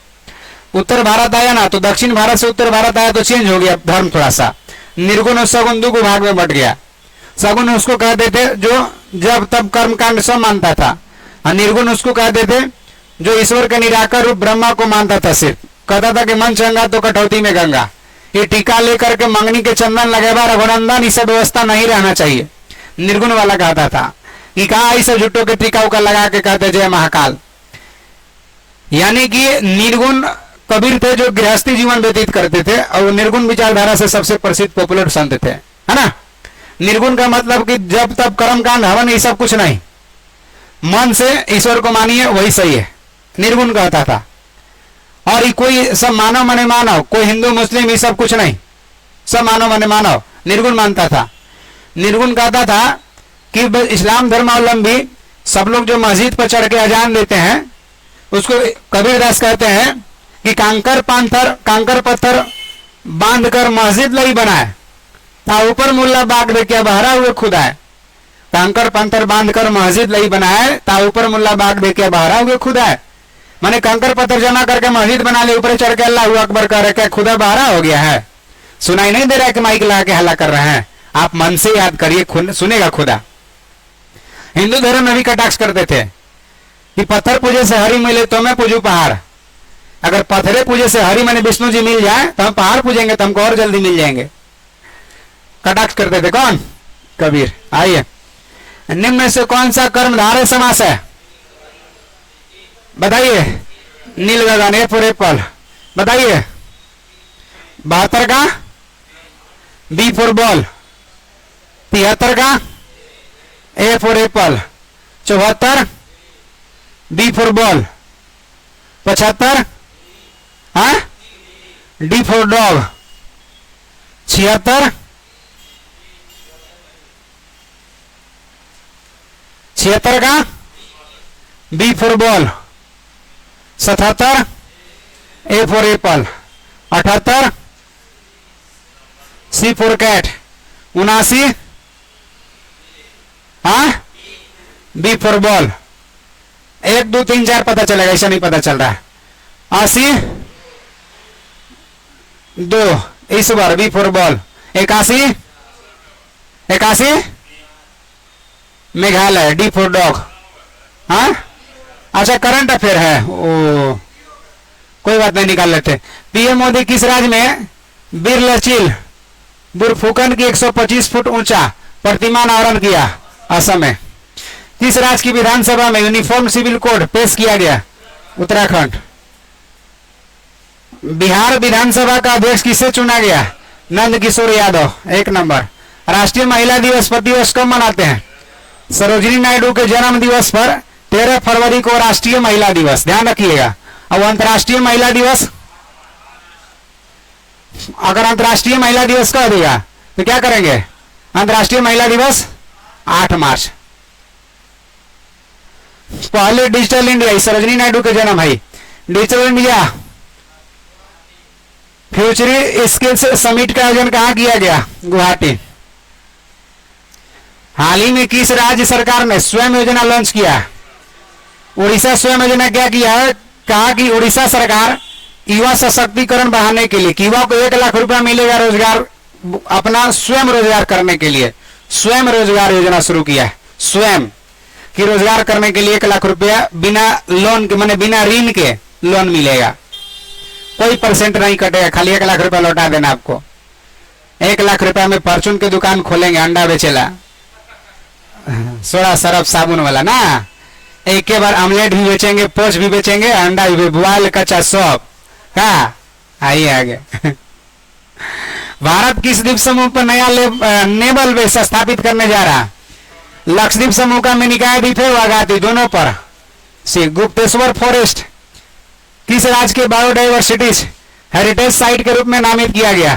उत्तर भारत आया ना, तो दक्षिण भारत से उत्तर भारत आया तो चेंज हो गया धर्म थोड़ा सा। निर्गुण और सगुण दो भाग में बट गया। सगुण उसको कहते थे जो जब तब कर्मकांड सब मानता था, और निर्गुण उसको कहते थे जो ईश्वर के निराकार रूप ब्रह्मा को मानता था। सिर्फ कहता था कि मन चंगा तो कटौती में गंगा। ये टीका लेकर के मंगनी के चंदन लगेगा रघुनंदन, इस व्यवस्था नहीं रहना चाहिए, निर्गुण वाला कहता था। कि कहा इस झुट्टो के टीका उका लगा के कहते जय महाकाल। यानी कि निर्गुण कबीर थे जो गृहस्थी जीवन व्यतीत करते थे, और निर्गुण विचारधारा से सबसे प्रसिद्ध पॉपुलर संत थे, है ना। निर्गुण का मतलब कि जब तब कर्मकांड हवन ये सब कुछ नहीं, मन से ईश्वर को मानिए वही सही है, निर्गुण कहता था। और ये कोई सब मानव मने मानव, कोई हिंदू मुस्लिम ये सब कुछ नहीं, सब मानव मने मानव, निर्गुण मानता था। निर्गुण कहता था कि इस्लाम धर्मावलंबी सब लोग जो मस्जिद पर चढ़ के अजान देते हैं, उसको कबीरदास कहते हैं कि कांकर पत्थर बांध कर मस्जिद नहीं बनाए, था ऊपर मुल्ला बाग देखिए बहरा हुए खुदा है। कांकर पत्थर बांध कर मस्जिद नहीं बनाए, था ऊपर मुल्ला बाग देखिए बहरा हुए खुदा है। माने कंकर पत्थर जमा करके मस्जिद बना ले, ऊपर चढ़ के अल्लाह अकबर कर क्या खुदा बहरा हो गया है? सुनाई नहीं दे रहा है कि माइक लगा के हल्ला कर रहे हैं? आप मन से याद करिए, सुनेगा खुदा। हिंदू धर्म में भी कटाक्ष करते थे कि पत्थर पूजे से हरि मिले तो मैं पूजू पहाड़। अगर पत्थरे पूजे से हरि माने विष्णु जी मिल जाए तो हम पहाड़ पूजेंगे, तो हमको और जल्दी मिल जाएंगे। कटाक्ष करते थे कौन? कबीर। आइए, निम्न में से कौन सा कर्मधारय समास है? बताइए। नील गगन, ए फॉर एप्पल। बताइए। 72 का बी फॉर बॉल, 73 का A for apple, 74 B for ball, 75 D for dog, 76 का B for ball, 77 A for apple, 78 C for cat, 79 B for ball. 1 2 3 4 पता चलेगा, ऐसा नहीं पता चल रहा है। 80 2 Ishwar, B for ball, 81 81 Meghalaya, D for dog. हाँ अच्छा करंट अफेयर है, ओ कोई बात नहीं, निकाल लेते। पीएम मोदी किस राज्य में बिरलचिल बुरफुकन की 125 फुट ऊंचा प्रतिमा अनावरण किया? असम में। किस राज्य की विधानसभा में यूनिफॉर्म सिविल कोड पेश किया गया? उत्तराखंड। बिहार विधानसभा का अध्यक्ष किसे चुना गया? नंद किशोर यादव, 1 नंबर। राष्ट्रीय महिला दिवस प्रतिवर्ष कब मनाते हैं? सरोजिनी नायडू के जन्म दिवस पर 13 फरवरी को राष्ट्रीय महिला दिवस, ध्यान रखिएगा। अब अंतर्राष्ट्रीय महिला दिवस, अगर अंतर्राष्ट्रीय महिला दिवस कह देगा तो क्या करेंगे? अंतर्राष्ट्रीय महिला दिवस 8 मार्च। पहले डिजिटल इंडिया, सरोजिनी नायडू के जन्म है। डिजिटल इंडिया फ्यूचरी स्किल्स समिट का आयोजन कहां किया गया? गुवाहाटी। हाल ही में किस राज्य सरकार ने स्वयं योजना लॉन्च किया? उड़ीसा। स्वयं योजना क्या किया है? कहा कि उड़ीसा सरकार युवा सशक्तिकरण बढ़ाने के लिए, युवा को 1 लाख रुपया मिलेगा रोजगार, अपना स्वयं रोजगार करने के लिए स्वयं रोजगार योजना शुरू किया है। स्वयं कि रोजगार करने के लिए 1 लाख रुपया बिना लोन के, माने बिना ऋण के लोन मिलेगा, कोई परसेंट नहीं कटेगा, खाली 1 लाख रुपया लौटा देना आपको। 1 लाख रुपया में फॉर्चून की दुकान खोलेंगे, अंडा बेचेला, सोडा सरफ साबुन वाला ना, एक के बार ऑमलेट भी बेचेंगे, पोच भी बेचेंगे, अंडा भी, बॉयल कच्चा सब का। आइए आगे। भारत किस द्वीप समूह पर नया नेवल बेस स्थापित करने जा रहा? लक्षद्वीप समूह का मिनिकॉय द्वीप है, वागाती, दोनों पर। सी गुप्तेश्वर फॉरेस्ट किस राज्य के बायोडाइवर्सिटीज हेरिटेज साइट के रूप में नामित किया गया?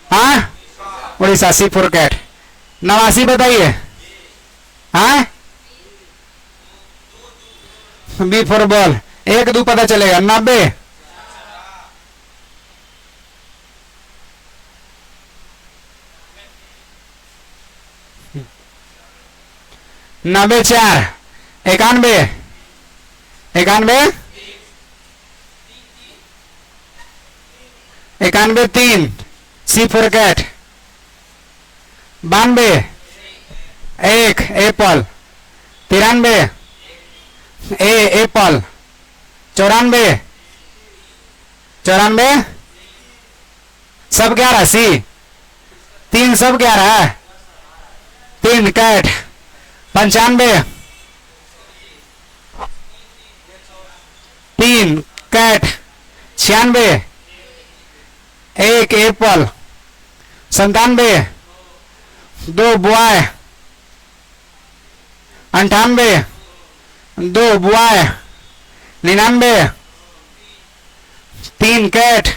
हाँ उड़ीसा, सी फॉर कैट। 89 बताइए। हाँ बी फॉर बॉल, 1 2 पता चलेगा। 90 94 91 91 91 3, C for cat. 92 1 apple. 93 A apple. 94 सब 11, सी 3 सब 11, 3 cat. 95 3 cat. 96 1 apple. 97 2 boy. 98 2 boy. 99 3 cat.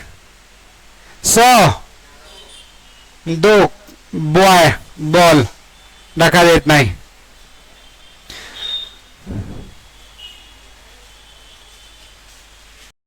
100 2 boy ball. रखा दे इतना ही।